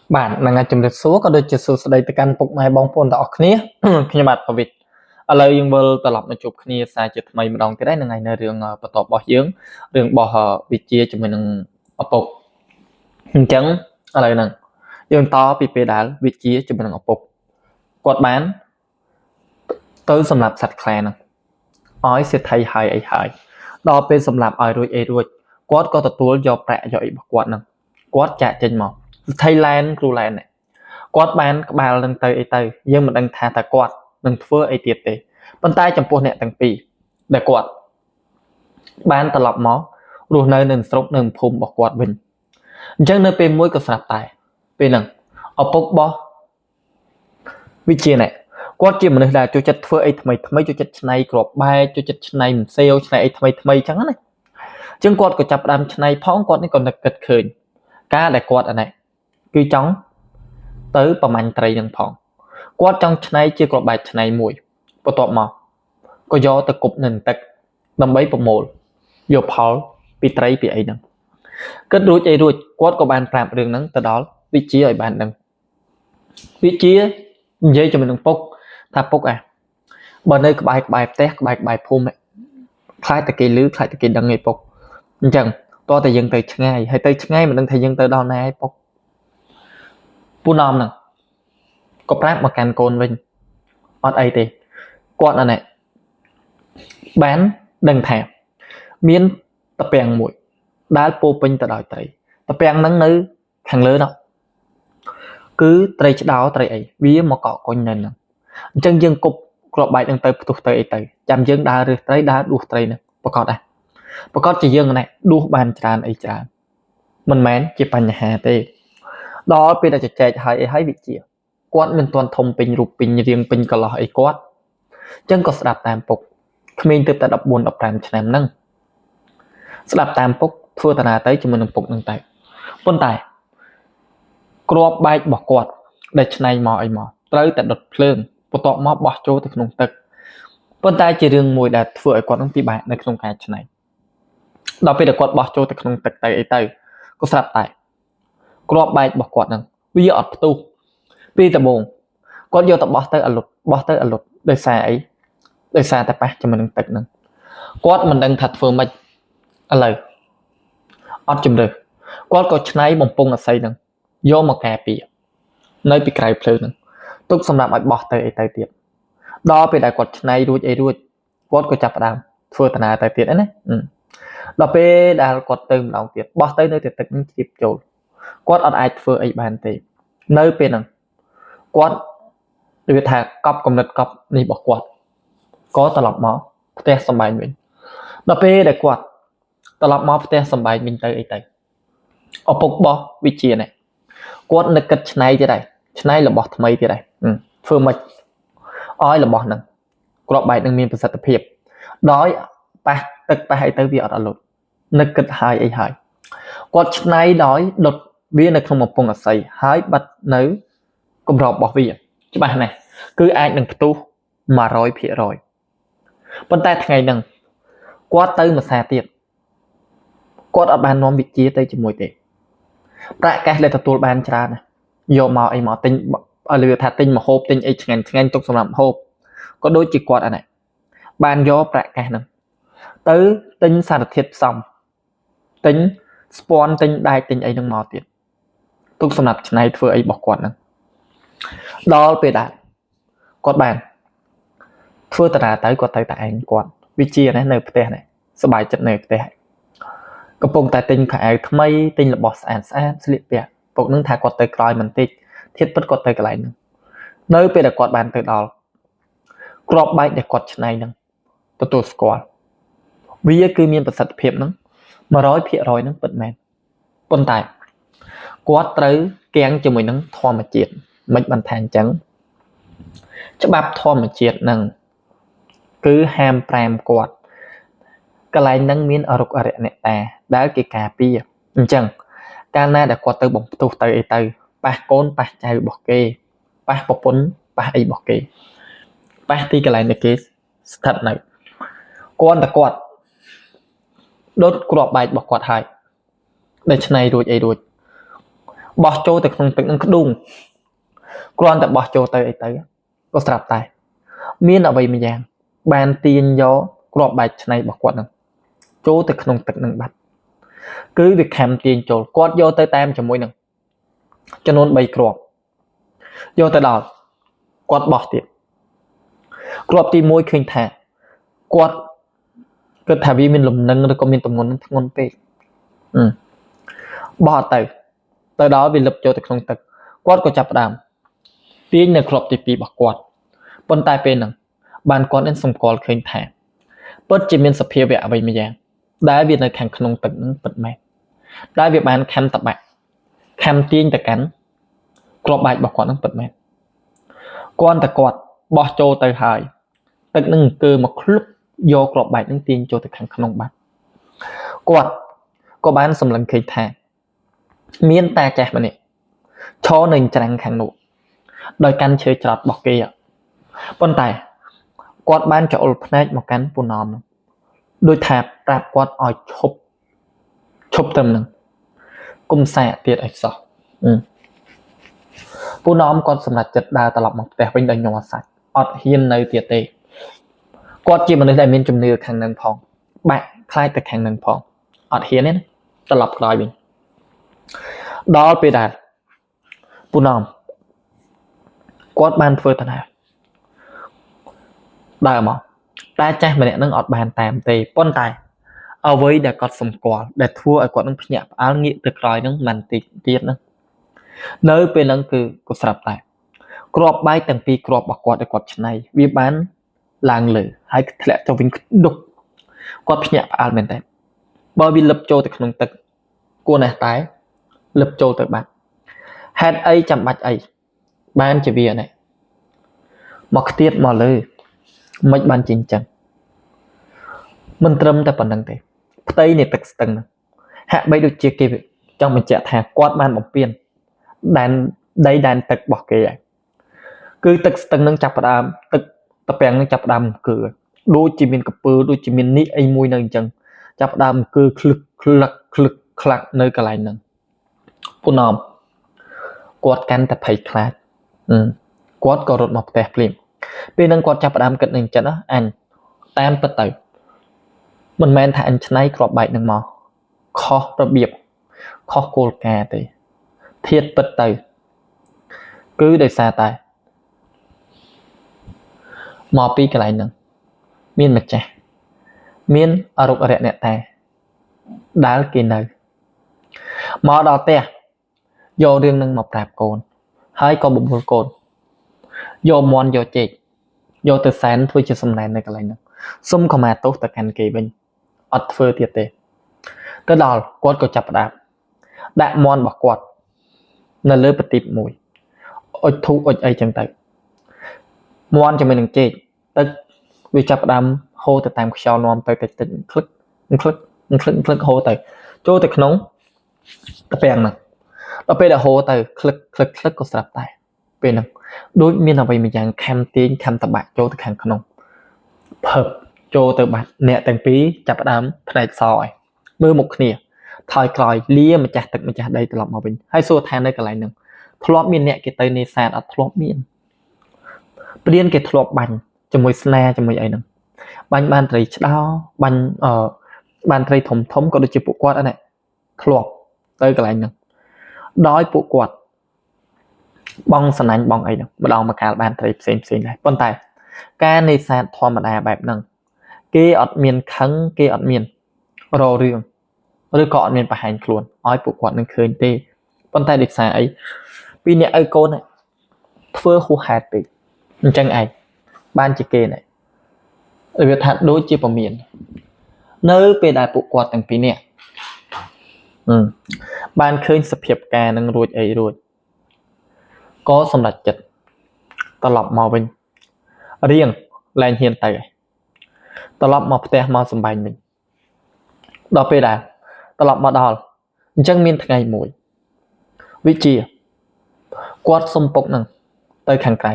bạn là ngày chấm dứt số có đôi chỉ số đây từ căn phục mai bóng phun đỏ khía khi bạn có việc ở lời dương vơ tập lập mà chụp khía sai chụp mày mà đòn cái đấy là ngày nơi đường bắt tập bỏ dưỡng đường bỏ hở bị chia cho mình ở phục chấn ở lời nè dương to bị bê đá bị chia cho mình ở phục quạt bán tới sầm lạp sạch khe nè ói sẽ thay hai ấy hai đo bên sầm lạp ai rồi quạt có tập túa do bẹ do ý quạt nè quạt chạy trên mỏ Thailand Ruland này quạt bán bà lần tới nhưng mà đang thà ta quạt đang phơi ấy tiệt đấy bàn tay chấm pôn nè tăng pì để quạt bán tập lọc máu rồi nơi nền sốc nền phum bọc quạt bình chẳng nơi bên mũi có sạp tài bên nằng ở bốc bó vị trí này quạt kia mình là cho chất phơi ấy mấy cho chất này crop bay cho chất này mình sale này thay trắng này chân quạt của chập đam này phóng quạt này còn là cực khởi cá để quạt ở này cứ chóng tớiประมาณ 3 នឹងផងគាត់ចង់ឆ្នៃជាក្របបែកឆ្នៃមួយបន្ទាប់មកក៏យកទៅគប់នៅទឹកដើម្បីប្រមូលយកផលពីត្រីពីអីហ្នឹងគិតរួចគាត់ក៏បានប្រាប់រឿងហ្នឹងទៅដល់វិជាឲ្យបានដឹងវិជានិយាយជាមួយនឹងពុកថាពុកបើនៅក្បែរផ្ទះក្បែរភូមិខ្លាចតែគេលឺខ្លាចតែគេដឹងឯពុកអញ្ចឹងតោះតែយើងទៅឆ្ងាយហើយទៅឆ្ងាយមិនដឹងថាយើងទៅដល់ណាឯពុកពូនំហ្នឹងក៏ប្រាប់មកកាន់កូនវិញអត់អីទេគាត់អានេះបានដឹងថាមានតាពាំងមួយដែលពោពេញទៅដោយត្រីតាពាំងហ្នឹងនៅខាងលើនោះគឺត្រីឆ្ដោត្រីអីវាមកកកកុញនៅហ្នឹងអញ្ចឹងយើងគប់ក្របបែកហ្នឹងទៅផ្ទុះទៅអីទៅចាំយើងដើររើសត្រីដើរដួសត្រីហ្នឹងប្រកាសដែរប្រកាសជាយើងណែដួសបានច្រើនអីច្រើនមិនមែនជាបញ្ហាទេដល់ពេលដែលចែកឲ្យវិជាគាត់មិនទាន់ធំពេញរូបពេញរៀងពេញកន្លោះអីគាត់អញ្ចឹងក៏ស្ដាប់តាមពុកក្មេងទៅតែ14 15ឆ្នាំហ្នឹងស្ដាប់តាមពុកធ្វើតាណាទៅជាមួយនឹងពុកហ្នឹងតែប៉ុន្តែក្របបែករបស់គាត់ដែលឆ្នៃមកអីមកត្រូវតែដុតភ្លើងបន្ទាប់មកបោះចូលទៅក្នុងទឹកប៉ុន្តែជារឿងមួយដែលធ្វើឲ្យគាត់នឹងពិបាកនៅក្នុងការឆ្នៃដល់ពេលដែលគាត់បោះចូលទៅក្នុងទឹកទៅអីទៅក៏ស្រាប់តែក្របបែករបស់គាត់ហ្នឹងវាអត់ផ្ទុះពីដំបូងគាត់យកទៅបោះទៅអលុតដោយសារអីដោយសារតែប៉ះជាមួយនឹងទឹកហ្នឹងគាត់មិនដឹងថាធ្វើម៉េចឥឡូវអត់ជំរឿគាត់ក៏ឆ្នៃបំពង់អាស័យហ្នឹងយកមកកែពីនៅពីក្រៅភ្លើងហ្នឹងទុកសម្រាប់ឲ្យបោះទៅអីទៅទៀតដល់ពេលដែលគាត់ឆ្នៃរួចគាត់ក៏ចាប់ផ្ដើមធ្វើតាណាទៅទៀតណាដល់ពេលដែលគាត់ទៅម្ដងទៀតបោះទៅនៅតែទឹកហ្នឹងជ្រាបចូលគាត់អត់អាចធ្វើអីបានទេនៅពេលហ្នឹងគាត់និយាយថាកប់កំណត់កប់នេះរបស់គាត់ក៏ត្រឡប់មកផ្ទះសម្បែងវិញដល់ពេលដែលគាត់ត្រឡប់មកផ្ទះសម្បែងវិញទៅអីទៅឪពុករបស់វិជានេះគាត់នឹកគិតឆ្នៃទៀតដែរឆ្នៃរបស់ថ្មីទៀតដែរធ្វើម៉េចឲ្យរបស់ហ្នឹងក្របបែកនឹងមានប្រសិទ្ធភាពដោយប៉ះទឹកប៉ះអីទៅវាអត់អលុតនឹកគិតហើយអីហើយគាត់ឆ្នៃដោយដុតវានៅក្នុងបំពង់អាស័យហើយបិទនៅកម្របរបស់វាច្បាស់ណាស់គឺអាចនឹងផ្ទុះ 100% ប៉ុន្តែថ្ងៃហ្នឹងគាត់ទៅមួយសាទៀតគាត់អត់បាននាំវិជាទៅជាមួយទេប្រាក់កាសដែលទទួលបានច្រើនណាស់យកមកអីមកទិញឲ្យលឺថាទិញម្ហូបទិញអីឆ្ងាញ់ទុកសម្រាប់ម្ហូបក៏ដូចជាគាត់អានេះបានយកប្រាក់កាសហ្នឹងទៅទិញសារធាតុផ្សំទិញស្ពាន់ទិញដែកទិញអីហ្នឹងមកទៀតទុកសម្រាប់ឆ្នៃធ្វើអីរបស់គាត់ហ្នឹងដល់ពេលដែរគាត់បានធ្វើតារាទៅគាត់ទៅតែឯងគាត់វិជានេះនៅផ្ទះនេះសប្បាយចិត្តនៅផ្ទះកំពុងតែទិញខោអាវថ្មីទិញរបស់ស្អាតស្លៀកពាក់ពុកនឹងថាគាត់ទៅក្រោយបន្តិចធៀបពិតគាត់ទៅកន្លែងហ្នឹងនៅពេលដែលគាត់បានទៅដល់ក្របបែកដែលគាត់ឆ្នៃហ្នឹងទទួលស្គាល់វាគឺមានប្រសិទ្ធភាពហ្នឹង 100% ហ្នឹងពិតមែនប៉ុន្តែគាត់ត្រូវកៀងជាមួយនឹងធម្មជាតិមិនបានថាអញ្ចឹងច្បាប់ធម្មជាតិហ្នឹងគឺហាម5គាត់កន្លែងហ្នឹងមានអរុក្ខអរិយអ្នកតាដែលគេការពារអញ្ចឹងកាលណាដែលគាត់ទៅបំផ្ទុះទៅអីទៅប៉ះកូនប៉ះចៅរបស់គេប៉ះប្រពន្ធប៉ះអីរបស់គេប៉ះទីកន្លែងដែលគេស្ថិតនៅគាត់ដុតក្របបែករបស់គាត់ហើយដែលឆ្នៃរួច បោះចូលទៅក្នុងទឹកនឹងក្ដុងគ្រាន់តែបោះចូលទៅអីទៅក៏ស្រាប់តែមានអ្វីម្យ៉ាងបានទាញយកគ្រាប់បែកឆ្នៃរបស់គាត់នឹងចូលទៅក្នុងទឹកនឹងបាត់គឺវាខំទាញចូលគាត់យកទៅតាមជាមួយនឹងចំនួន3គ្រាប់យកទៅដល់គាត់បោះទៀតគ្រាប់ទី1ឃើញថាគាត់គិតថាវាមានលំនឹងឬក៏មានទម្ងន់ធ្ងន់ពេកបោះទៅដល់វាលឹបចូលទៅក្នុងទឹកគាត់ក៏ចាប់ផ្ដើមទាញនៅគ្រាប់ទី2របស់គាត់ប៉ុន្តែពេលហ្នឹងបានគាត់នឹងសម្គាល់ឃើញថាពិតជាមានសភាវៈអ្វីម្យ៉ាងដែលវានៅខាងក្នុងទឹកហ្នឹងពិតមែនដែលវាបានខំតបាក់ខំទាញទៅកាន់គ្រាប់បែករបស់គាត់ហ្នឹងពិតមែនគាត់តែគាត់បោះចូលទៅហើយទឹកហ្នឹងគឺមកឃ្លុបយកគ្រាប់បែកហ្នឹងទាញចូលទៅខាងក្នុងបាត់គាត់ក៏បានសម្លឹងឃើញថាមានតាចាស់ម្នាក់ឈរនៅច្រាំងខាងនោះដោយកាន់ឈើច្រត់របស់គេប៉ុន្តែគាត់បានចោលភ្នែកមកកាន់ពូណមនោះដោយថាប្រាប់គាត់ឲ្យឈប់ទៅនឹងគុំសាកទៀតឲ្យសោះពូណមគាត់សម្រេចចិត្តដើរត្រឡប់មកផ្ទះវិញដោយញ័រសាច់អត់ហ៊ាននៅទៀតទេគាត់ជាមនុស្សដែលមានជំនឿខាងនឹងផងបាក់ខ្លាចទៅខាងនឹងផងអត់ហ៊ានទេណាត្រឡប់ក្រោយវិញដល់ពេលដែលពូណមគាត់បានធ្វើតាដើរមកតែចាស់ម្នាក់នឹងអត់បានតាមទេប៉ុន្តែអ្វីដែលគាត់សម្គាល់ដែលធ្វើឲ្យគាត់នឹងភ្ញាក់ផ្អើលងាកទៅក្រោយនឹងមិនតិចទៀតហ្នឹងនៅពេលហ្នឹងគឺគាត់ស្រាប់តែគ្រាប់បែកទាំងពីរគ្រាប់របស់គាត់ដែលគាត់ឆ្នៃវាបានឡើងលើហើយធ្លាក់ទៅវិញដុកគាត់ភ្ញាក់ផ្អើលមែនតើបើវាលឹបចូលទៅក្នុងទឹកគួរណាស់តែលឹបចូលទៅបាត់ហេតុអីចាំបាច់អីបានជាវានេះមកខ្ទៀតមកលើមិនបានជាអញ្ចឹងមិនត្រឹមតែប៉ុណ្្នឹងទេផ្ទៃនៃទឹកស្ទឹងហ្នឹងហាក់បីដូចជាគេចង់បញ្ជាក់ថាគាត់បានបំពេញដែនទឹករបស់គេហើយគឺទឹកស្ទឹងហ្នឹងចាប់ផ្ដើមទឹកតពាំងហ្នឹងចាប់ផ្ដើមគឺដូចជាមានកពើដូចជាមាននេះអីមួយនៅអញ្ចឹងចាប់ផ្ដើមគឺឃ្លឹកខ្លាក់នៅកន្លែងហ្នឹងពូណមគាត់កាន់តែភ័យខ្លាចគាត់ក៏រត់មកផ្ទះភ្លាមពេលហ្នឹងគាត់ចាប់ផ្ដើមគិតនៅចិត្តអញតាមពិតទៅមិនមែនថាអញឆ្នៃគ្រាប់បែកនឹងមកខុសរបៀបខុសគោលការណ៍ទេធៀបពិតទៅគឺដោយសារតែមកពីកន្លែងហ្នឹងមានម្ចាស់មានអរុបរៈអ្នកតាដែលគេនៅមកដល់ផ្ទះយករឿងនឹងមកប្រាប់កូនហើយក៏បំរុលកូនយកមន់យកចេកយកទៅសែនធ្វើជាសំណែននៅកន្លែងហ្នឹងសុំខមាទោសទៅកាន់គេវិញអត់ធ្វើទៀតទេទៅដល់គាត់ក៏ចាប់ផ្ដើមដាក់មន់របស់គាត់នៅលើប្រទីបមួយអុចធូបអុចអីចឹងទៅមន់ជាមួយនឹងចេកទឹកវាចាប់ផ្ដើមហូរទៅតាមខ្យល់នាំទៅតិចឃ្លឹកហូរទៅចូលទៅក្នុងតពាំងហ្នឹងដល់ពេលដែលហូរទៅឃ្លឹកក៏ស្រាប់តែពេលហ្នឹងដូចមានអ្វីមួយយ៉ាងខំទាញខំតបាក់ចូលទៅខាងក្នុងភើបចូលទៅបាត់អ្នកទាំងពីរចាប់ផ្ដើមផ្នែកសឲ្យមើលមុខគ្នាថយក្រោយលាម្ចាស់ទឹកម្ចាស់ដីត្រឡប់មកវិញហើយសួរថានៅកន្លែងហ្នឹងធ្លាប់មានអ្នកគេទៅនេសាទអត់ធ្លាប់មានព្រានគេធ្លាប់បាញ់ជាមួយស្នាជាមួយអីហ្នឹងបាញ់បានត្រីឆ្ដោបាញ់បានត្រីធំក៏ដូចជាពួកគាត់ហ្នឹងធ្លាប់ទៅកន្លែងហ្នឹងដោយពួកគាត់បងសណាញ់បងអីហ្នឹងម្ដងម្កាលបានត្រីផ្សេងដែរប៉ុន្តែការនេសាទធម្មតាបែបហ្នឹងគេអត់មានខឹងគេអត់មានរោរឿងឬក៏អត់មានបង្ហាញខ្លួនឲ្យពួកគាត់នឹងឃើញទេប៉ុន្តែដូចសារអីពីអ្នកឲ្យកូនធ្វើហួសហេតុពេកអញ្ចឹងឯងបានជាគេនេះវាថាដូចជាពមៀននៅពេលដែលពួកគាត់ទាំងពីរនាក់បានឃើញសភាពការនឹងរួចក៏សម្រេចចិត្តត្រឡប់មកវិញរៀងលែងហ៊ានទៅត្រឡប់មកផ្ទះមកសម្បែងវិញដល់ពេលដែលត្រឡប់មកដល់អញ្ចឹងមានថ្ងៃមួយវិជាគាត់សុំពុកនឹងទៅខាងក្រៅ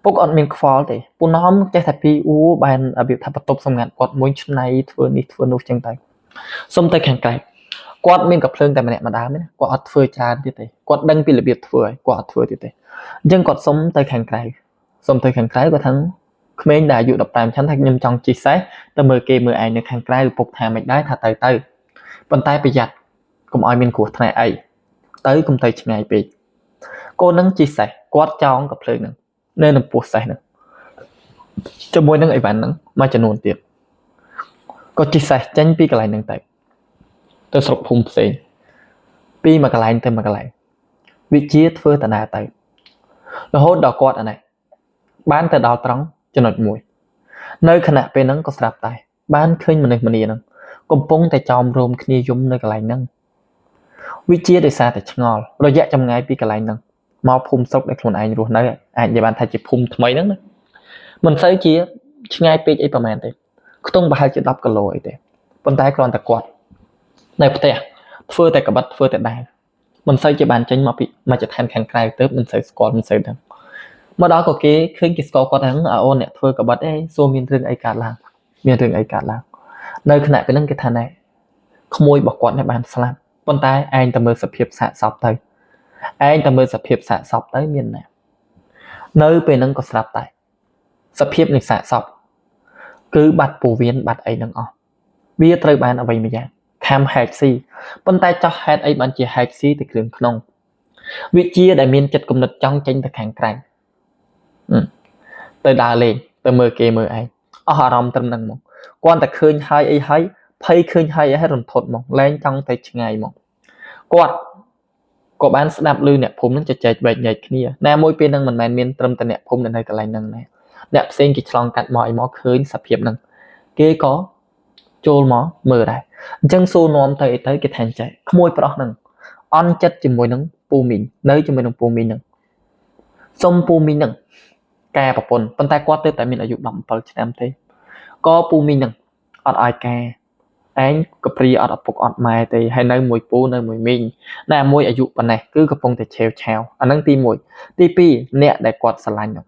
ពុកអត់មានខ្វល់ទេពូណមចេះតែពីបានរបៀបថាបន្ទប់សម្ងាត់គាត់មួយឆ្នៃធ្វើនេះធ្វើនោះចឹងទៅសុំទៅខាងក្រៅ គាត់មានកំភ្លើងតែម្នាក់ម្ដងណាគាត់អត់ធ្វើច្រើនទៀតទេគាត់ដឹងពីរបៀបធ្វើហើយគាត់អត់ធ្វើទៀតទេអញ្ចឹងគាត់សុំទៅខាងក្រៅគាត់ថាក្មេងដែលអាយុ15ឆ្នាំថាខ្ញុំចង់ជិះសេះទៅមើលគេមើលឯងនៅខាងក្រៅពុកថាមិនដែរថាទៅប៉ុន្តែប្រយ័ត្នកុំឲ្យមានគ្រោះថ្នាក់អីទៅកុំទៅឆ្ងាយពេកកូននឹងជិះសេះគាត់ចងកំភ្លើងនឹងនៅនឹងពោះសេះនឹងជាមួយនឹងអីវ៉ាន់នឹងមួយចំនួនទៀតគាត់ជិះសេះចេញពីកន្លែងហ្នឹងទៅស្រុកភូមិផ្សេងពីមួយកន្លែងទៅមួយកន្លែងវិជាធ្វើតាណាទៅរហូតដល់គាត់អានេះបានទៅដល់ត្រង់ចំណុចមួយនៅខណៈពេលហ្នឹងក៏ស្រាប់ដែរបានឃើញមនុស្សម្នាហ្នឹងកំពុងតែចោមរោមគ្នាយំនៅកន្លែងហ្នឹងវិជាដោយសារតែឆ្ងល់រយៈចម្ងាយពីកន្លែងហ្នឹងមកភូមិស្រុកដែលខ្លួនឯងរស់នៅអាចនិយាយបានថាជាភូមិថ្មីហ្នឹងណាមិនសូវជាឆ្ងាយពេកអីប្រហែលទេខ្ទង់ប្រហែលជា10គីឡូអីទេប៉ុន្តែគ្រាន់តែគាត់នៅផ្ទះធ្វើតែក្បិតធ្វើតែដែរមិនសូវជាបានចេញមកពីមកចឋានខាងក្រៅទៅមិនសូវស្គាល់មិនសូវដឹងមកដល់ក៏គេឃើញគេស្គាល់គាត់ហ្នឹងអូនអ្នកធ្វើក្បិតសួរមានរឿងអីកើតឡើងនៅខណៈពេលហ្នឹងគេថាណែក្មួយរបស់គាត់នេះបានស្លាប់ប៉ុន្តែឯងទៅមើលសភាពសាកសពទៅមានណានៅពេលហ្នឹងក៏ស្រាប់ដែរសភាពនៃសាកសពគឺបាត់ពោះវៀនបាត់អីហ្នឹងអស់វាត្រូវបានអ្វីមួយយ៉ាងខាំហែកស៊ីប៉ុន្តែចោះហេតុអីបានជាហែកស៊ីទៅគ្រឿងក្នុងវិជាដែលមានចិត្តគំនិតចង់ចេញទៅខាងក្រៅទៅដើរលេងទៅមើលគេមើលឯងអស់អារម្មណ៍ត្រឹមហ្នឹងមកគាត់តែឃើញហើយអីហើយភ័យឃើញហើយរន្ធត់មកលែងចង់ទៅឆ្ងាយមកគាត់ក៏បានស្ដាប់ឮអ្នកភូមិហ្នឹងជជែកបែកញែកគ្នាណាមួយពេលហ្នឹងមិនមែនមានត្រឹមតែអ្នកភូមិនៅកន្លែងហ្នឹងណាអ្នកផ្សេងគេឆ្លងកាត់មកអីមកឃើញសភាពហ្នឹងគេក៏ចូលមកមើលដែរអញ្ចឹងសួរនាំទៅអីទៅគេថាអញ្ចឹងក្មួយប្រុសហ្នឹងអន់ចិត្តជាមួយនឹងពូមីងនៅជាមួយនឹងពូមីងហ្នឹងសុំពូមីងហ្នឹងការប្រពន្ធប៉ុន្តែគាត់ទៅតែមានអាយុ17ឆ្នាំទេក៏ពូមីងហ្នឹងអត់ឲ្យការឯងកព្រីអត់ឪពុកអត់ម៉ែទេហើយនៅមួយពូនៅមួយមីងតែមួយអាយុប៉ុណ្ណេះគឺកំពុងតែឆាវអាហ្នឹងទី1ទី2អ្នកដែលគាត់ស្រឡាញ់ហ្នឹង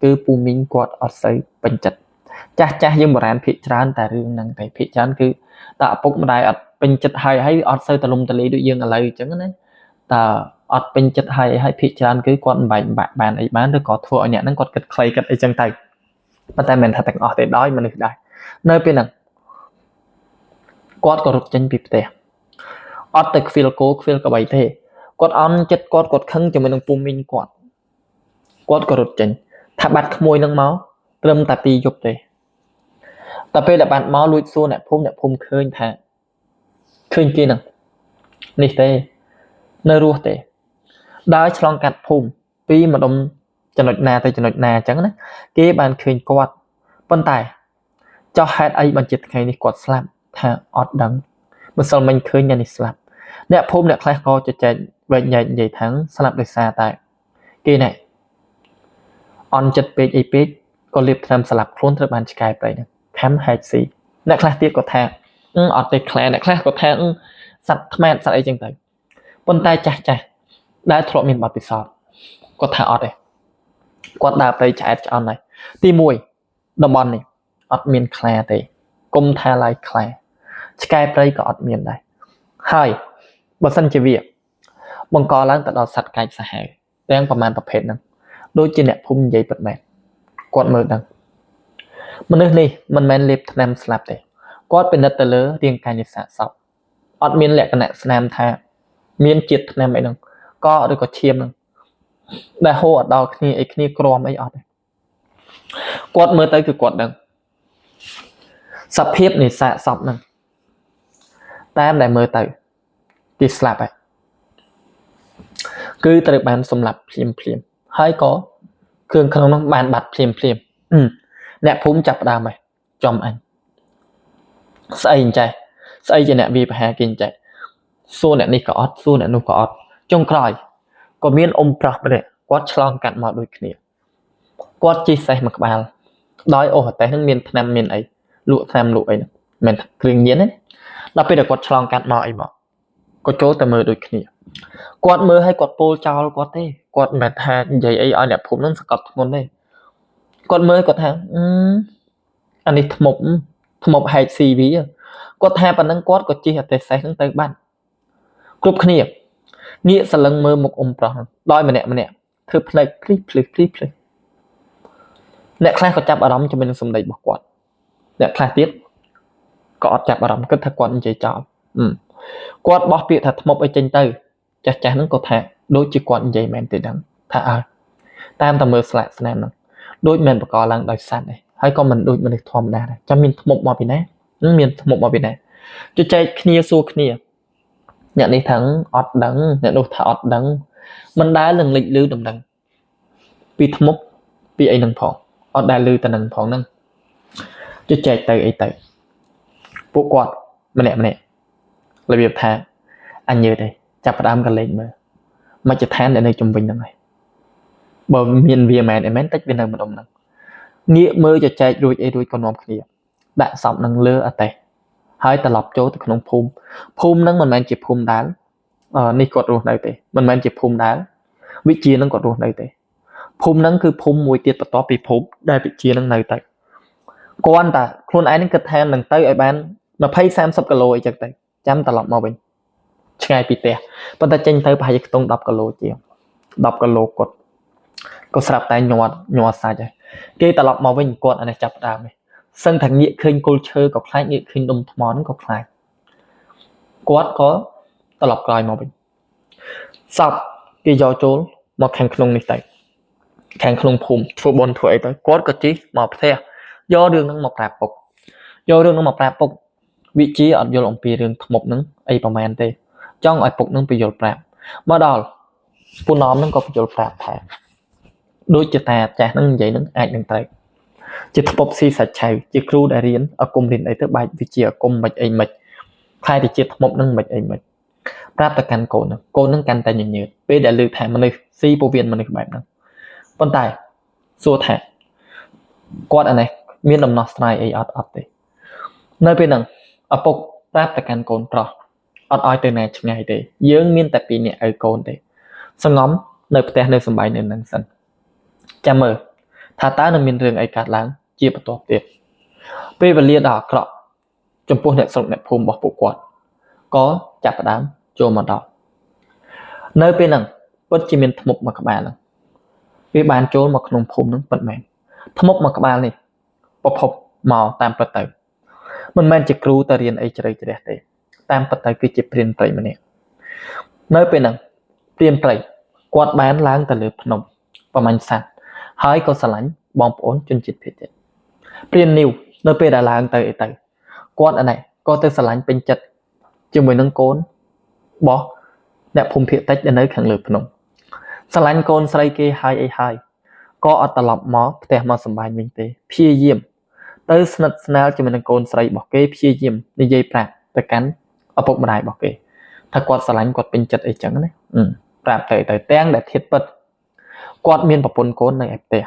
គឺពូមីងគាត់អត់សូវពេញចិត្តចាស់យើងបុរាណភាគច្រើនតែរឿងហ្នឹងតែភាគច្រើនគឺតើឪពុកម្ដាយអត់ពេញចិត្តហើយអត់សូវទលំទលាយដូចយើងឥឡូវអញ្ចឹងណាតើអត់ពេញចិត្តហើយភាគច្រើនគឺគាត់មិនបែកបាក់បានអីបានឬក៏ធ្វើឲ្យអ្នកហ្នឹងគាត់គិតខ្លីគិតអីចឹងទៅប៉ុន្តែមិនថាទាំងអស់ទេដោយមនុស្សដែរនៅពេលហ្នឹងគាត់ក៏រត់ចេញពីផ្ទះអត់ទៅខ្វៀលគោខ្វៀលក្របីទេគាត់អន់ចិត្តគាត់ខឹងជាមួយនឹងពូមីងគាត់ក៏រត់ចេញថាបាត់ក្មួយនឹងមកត្រឹមតែ2យប់ទេតែពេលដែលបានមកលួចសួរអ្នកភូមិឃើញថាឃើញគេហ្នឹងនេះទេនៅរស់ទេដើរឆ្លងកាត់ភូមិពីម្ដុំចំណុចណាទៅចំណុចណាអញ្ចឹងណាគេបានឃើញគាត់ប៉ុន្តែចោះហេតុអីបានជាថ្ងៃនេះគាត់ស្លាប់ថាអត់ដឹងម្សិលមិញឃើញអ្នកនេះស្លាប់អ្នកភូមិអ្នកខ្លះក៏ជជែកវែកញែកនិយាយថាស្លាប់ដោយសារតែគេណែអន់ចិត្តពេកអីពេកក៏លៀបថ្នាំស្លាប់ខ្លួនត្រូវបានឆ្កែប្រៃហ្នឹងខំហែកស៊ីអ្នកខ្លះទៀតក៏ថាអត់ទេខ្លែអ្នកខ្លះក៏ថាសត្វថ្មែតសត្វអីចឹងទៅប៉ុន្តែចាស់ដែលធ្លាប់មានបទពិសោធន៍គាត់ថាអត់ទេគាត់ដើរព្រៃឆ្អែតឆ្អន់ហើយទី1តំបន់នេះអត់មានខ្លាទេគុំថាឡើយខ្លាឆ្កែព្រៃក៏អត់មានដែរហើយបើសិនជាវាបង្កឡើងទៅដល់សត្វកាចសាហាវទាំងប្រមាណប្រភេទហ្នឹងដូចជាអ្នកភូមិនិយាយពិតមែនគាត់មើលដឹងមនុស្សនេះមិនមែនលេបថ្នាំស្លាប់ទេគាត់ពិនិត្យទៅលើរាងកាយនៃសាកសពអត់មានលក្ខណៈស្នាមថាមានជាតិថ្នាំអីហ្នឹងក៏ឬក៏ឈាមហ្នឹងដែលហូរអត់ដល់គ្នាអីគ្នាក្រំអីអត់ទេគាត់មើលទៅគឺគាត់ដឹងសភាពនៃសាកសពហ្នឹងតាមដែលមើលទៅគេស្លាប់ហើយគឺត្រូវបានសម្លាប់ភ្លាមហើយក៏គ្រឿងក្នុងនោះបានបាត់ភ្លាមអ្នកភូមិចាប់ផ្ដើមហើយចំអញស្អីអញ្ចេះស្អីជាអ្នកវាប្រហាគេអញ្ចេះសួរអ្នកនេះក៏អត់សួរអ្នកនោះក៏អត់ចុងក្រោយក៏មានអ៊ំប្រុសម្នាក់គាត់ឆ្លងកាត់មកដូចគ្នាគាត់ជិះសេះមួយក្បាលដោយអូប្រទេសហ្នឹងមានថ្នាំមានអីលក់ថ្នាំលក់អីហ្នឹងមិនគ្រឿងញៀនទេដល់ពេលដែលគាត់ឆ្លងកាត់មកអីមកក៏ចូលតែមើលដូចគ្នាគាត់មើលឲ្យគាត់ពោលចោលគាត់ទេគាត់មិនថានិយាយអីឲ្យអ្នកភូមិហ្នឹងសង្កត់ធ្ងន់ទេគាត់មើលគាត់ថាអានេះធ្មប់ហែក CV គាត់ថាប៉ុណ្ណឹងគាត់ក៏ជិះអតិសេសហ្នឹងទៅបាត់ គ្រប់គ្នាងាកសលឹងមើលមុខអ៊ំប្រុសហ្នឹងដោយម្នាក់ធ្វើភ្នែកភ្លឺអ្នកខ្លះក៏ចាប់អារម្មណ៍ជាមួយនឹងសម្ដីរបស់គាត់អ្នកខ្លះទៀតក៏អត់ចាប់អារម្មណ៍គិតថាគាត់និយាយចោលគាត់បោះពាក្យថាថ្មប់ឲ្យចេញទៅចាស់ហ្នឹងក៏ថាដូចជាគាត់និយាយមែនទេដឹងថាតាមតែមើលស្លាកស្នាមហ្នឹងដូចមិនបកឡើងដោយសัตว์ទេហើយក៏មិនដូចមនុស្សធម្មតាដែរចាំមានថ្មប់មកពីណាមានថ្មប់មកពីណាជជែកគ្នាសួរគ្នាអ្នកនេះថាអត់ដឹងអ្នកនោះថាអត់ដឹងមិនដែលនឹងលេចលឺដំណឹងពីថ្មប់ពីអីនឹងផងអត់ដែលលឺតែនឹងផងហ្នឹងជជែកទៅអីទៅពួកគាត់ម្នាក់របៀបថាអញញើទេចាប់ផ្ដើមកលេចមើលមកចឋានដែលនៅជំវិញហ្នឹងហើយបើមានវាមែនអីមែនតិចវានៅម្ដុំហ្នឹងងាកមើលចែករួចក៏នាំគ្នាដាក់សពនឹងលើអតេះហើយត្រឡប់ចូលទៅក្នុងភូមិហ្នឹងមិនមែនជាភូមិដាល់នេះគាត់រស់នៅទេមិនមែនជាភូមិដាល់វិជានឹងគាត់រស់នៅទេភូមិហ្នឹងគឺភូមិមួយទៀតបន្ទាប់ពីភូមិដែលវិជានឹងនៅទៅគាត់តែខ្លួនឯងនឹងគិតថានឹងទៅឲ្យបាន20-30 គីឡូអីចឹងទៅចាំត្រឡប់មកវិញឆ្ងាយពីផ្ទះប៉ុន្តែចេញទៅប្រហែលជាខ្ទង់10 គីឡូជាង10 គីឡូគាត់ក៏ស្រាប់តែញាត់សាច់ហើយគេត្រឡប់មកវិញគាត់អានេះចាប់ដើមសឹងថាងាកឃើញគល់ឈើក៏ខ្លាចងាកឃើញដុំថ្មហ្នឹងក៏ខ្លាចគាត់ក៏ត្រឡប់ក្រោយមកវិញសពគេយកចូលមកខាងក្នុងនេះទៅខាងក្នុងភូមិធ្វើបន់ធ្វើអីទៅគាត់ក៏ជិះមកផ្ទះយករឿងហ្នឹងមកប្រាប់ពុកវិជាអត់យល់អំពីរឿងថ្មប់ហ្នឹងអីប្រហែលទេចង់ឲ្យពុកហ្នឹងបញ្យល់ប្រាប់មកដល់ពូណមហ្នឹងក៏បញ្យល់ប្រាប់ថាដូចជាតាចាស់ហ្នឹងនិយាយហ្នឹងអាចនឹងត្រូវជាថ្មប់ស៊ីសាច់ឆៅជាគ្រូដែលរៀនអគុំរៀនអីទៅបែកវិជាអគុំមិនអីមិនខ្លាយទៅជាថ្មប់ហ្នឹងមិនអីមិនប្រាប់តែកាន់កូនហ្នឹងកាន់តែញញើតពេលដែលលើកថាមនុស្សស៊ីពោះវៀនមនុស្សបែបហ្នឹងប៉ុន្តែសួរថាគាត់អានេះមានដំណោះស្រាយអីអត់ទេនៅពេលហ្នឹងឪពុកប្រាប់តែកាន់កូនប្រុសអត់ឲ្យទៅណាឆ្ងាយទេយើងមានតែ2នាក់ឪកូនទេសងំនៅផ្ទះនៅសំបីនៅនឹងសិនចាំមើលថាតើនឹងមានរឿងអីកើតឡើងជាបន្ទាប់ទៀតពេលវេលាដ៏អាក្រក់ចំពោះអ្នកស្រុកអ្នកភូមិរបស់ពួកគាត់ក៏ចាប់ផ្ដើមចូលមកដល់នៅពេលហ្នឹងពិតជាមានថ្មប់មួយក្បាលហ្នឹងវាបានចូលមកក្នុងភូមិហ្នឹងពិតមែនថ្មប់មួយក្បាលនេះប្រភពមកតាមពិតទៅមិនមែនជាគ្រូទៅរៀនអីជ្រៅជ្រះទេតាមពិតទៅគឺជាព្រានព្រៃម្នាក់នៅពេលហ្នឹងព្រានព្រៃគាត់បានឡើងទៅលើភ្នំប្រមាញ់សัตว์ហើយក៏ស្រឡាញ់បងប្អូនជនជាតិភាគតិចព្រាននីវនៅពេលដែលឡើងទៅអីទៅគាត់អានេះក៏ទៅស្រឡាញ់ពេញចិត្តជាមួយនឹងកូនរបស់អ្នកភូមិភាគតិចដែលនៅខាងលើភ្នំស្រឡាញ់កូនស្រីគេហើយអីហើយក៏អត់ត្រឡប់មកផ្ទះមកសម្បែងវិញទេព្យាយាមទៅស្និទ្ធស្នាលជាមួយនឹងកូនស្រីរបស់គេព្យាយាមនិយាយប្រាប់ទៅកាន់ឪពុកម្ដាយរបស់គេថាគាត់ស្រឡាញ់គាត់ពេញចិត្តអីចឹងណាប្រាប់ទៅទាំងដែលធៀបពិតគាត់មានប្រពន្ធកូននៅឯផ្ទះ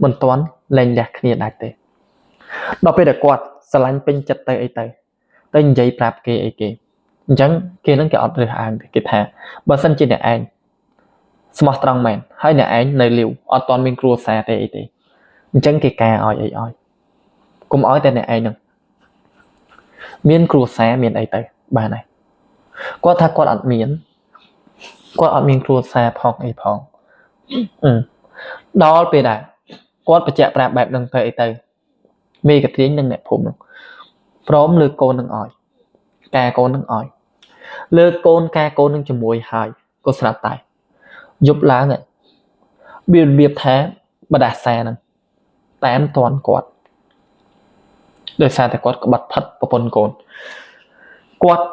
មិនទាន់លែងលះគ្នាដាច់ទេដល់ពេលដែលគាត់ស្រឡាញ់ពេញចិត្តទៅអីទៅនិយាយប្រាប់គេអីគេអញ្ចឹងគេនឹងគេអត់រើសអើងទេគេថាបើសិនជាអ្នកឯងស្មោះត្រង់មែនហើយអ្នកឯងនៅលាវអត់ទាន់មានគ្រួសារទេអីទេអញ្ចឹងគេការឲ្យអីឲ្យកុំឲ្យតែអ្នកឯងនឹងមានគ្រួសារមានអីទៅបានហើយគាត់ថាគាត់អត់មានគ្រួសារផងអីផងដល់ពេលដែរគាត់បញ្ជាក់ប្រាប់បែបហ្នឹងទៅអីទៅមេកត្រៀងនឹងអ្នកភូមិនោះព្រមលើកូននឹងឲ្យការកូននឹងឲ្យលើកកូនការកូននឹងជាមួយហើយក៏ស្រាប់តែយប់ឡើងរបៀបថាបដាសាហ្នឹងតាមតាន់គាត់ដោយសារតែគាត់ក្បត់ផិតប្រពន្ធកូនគាត់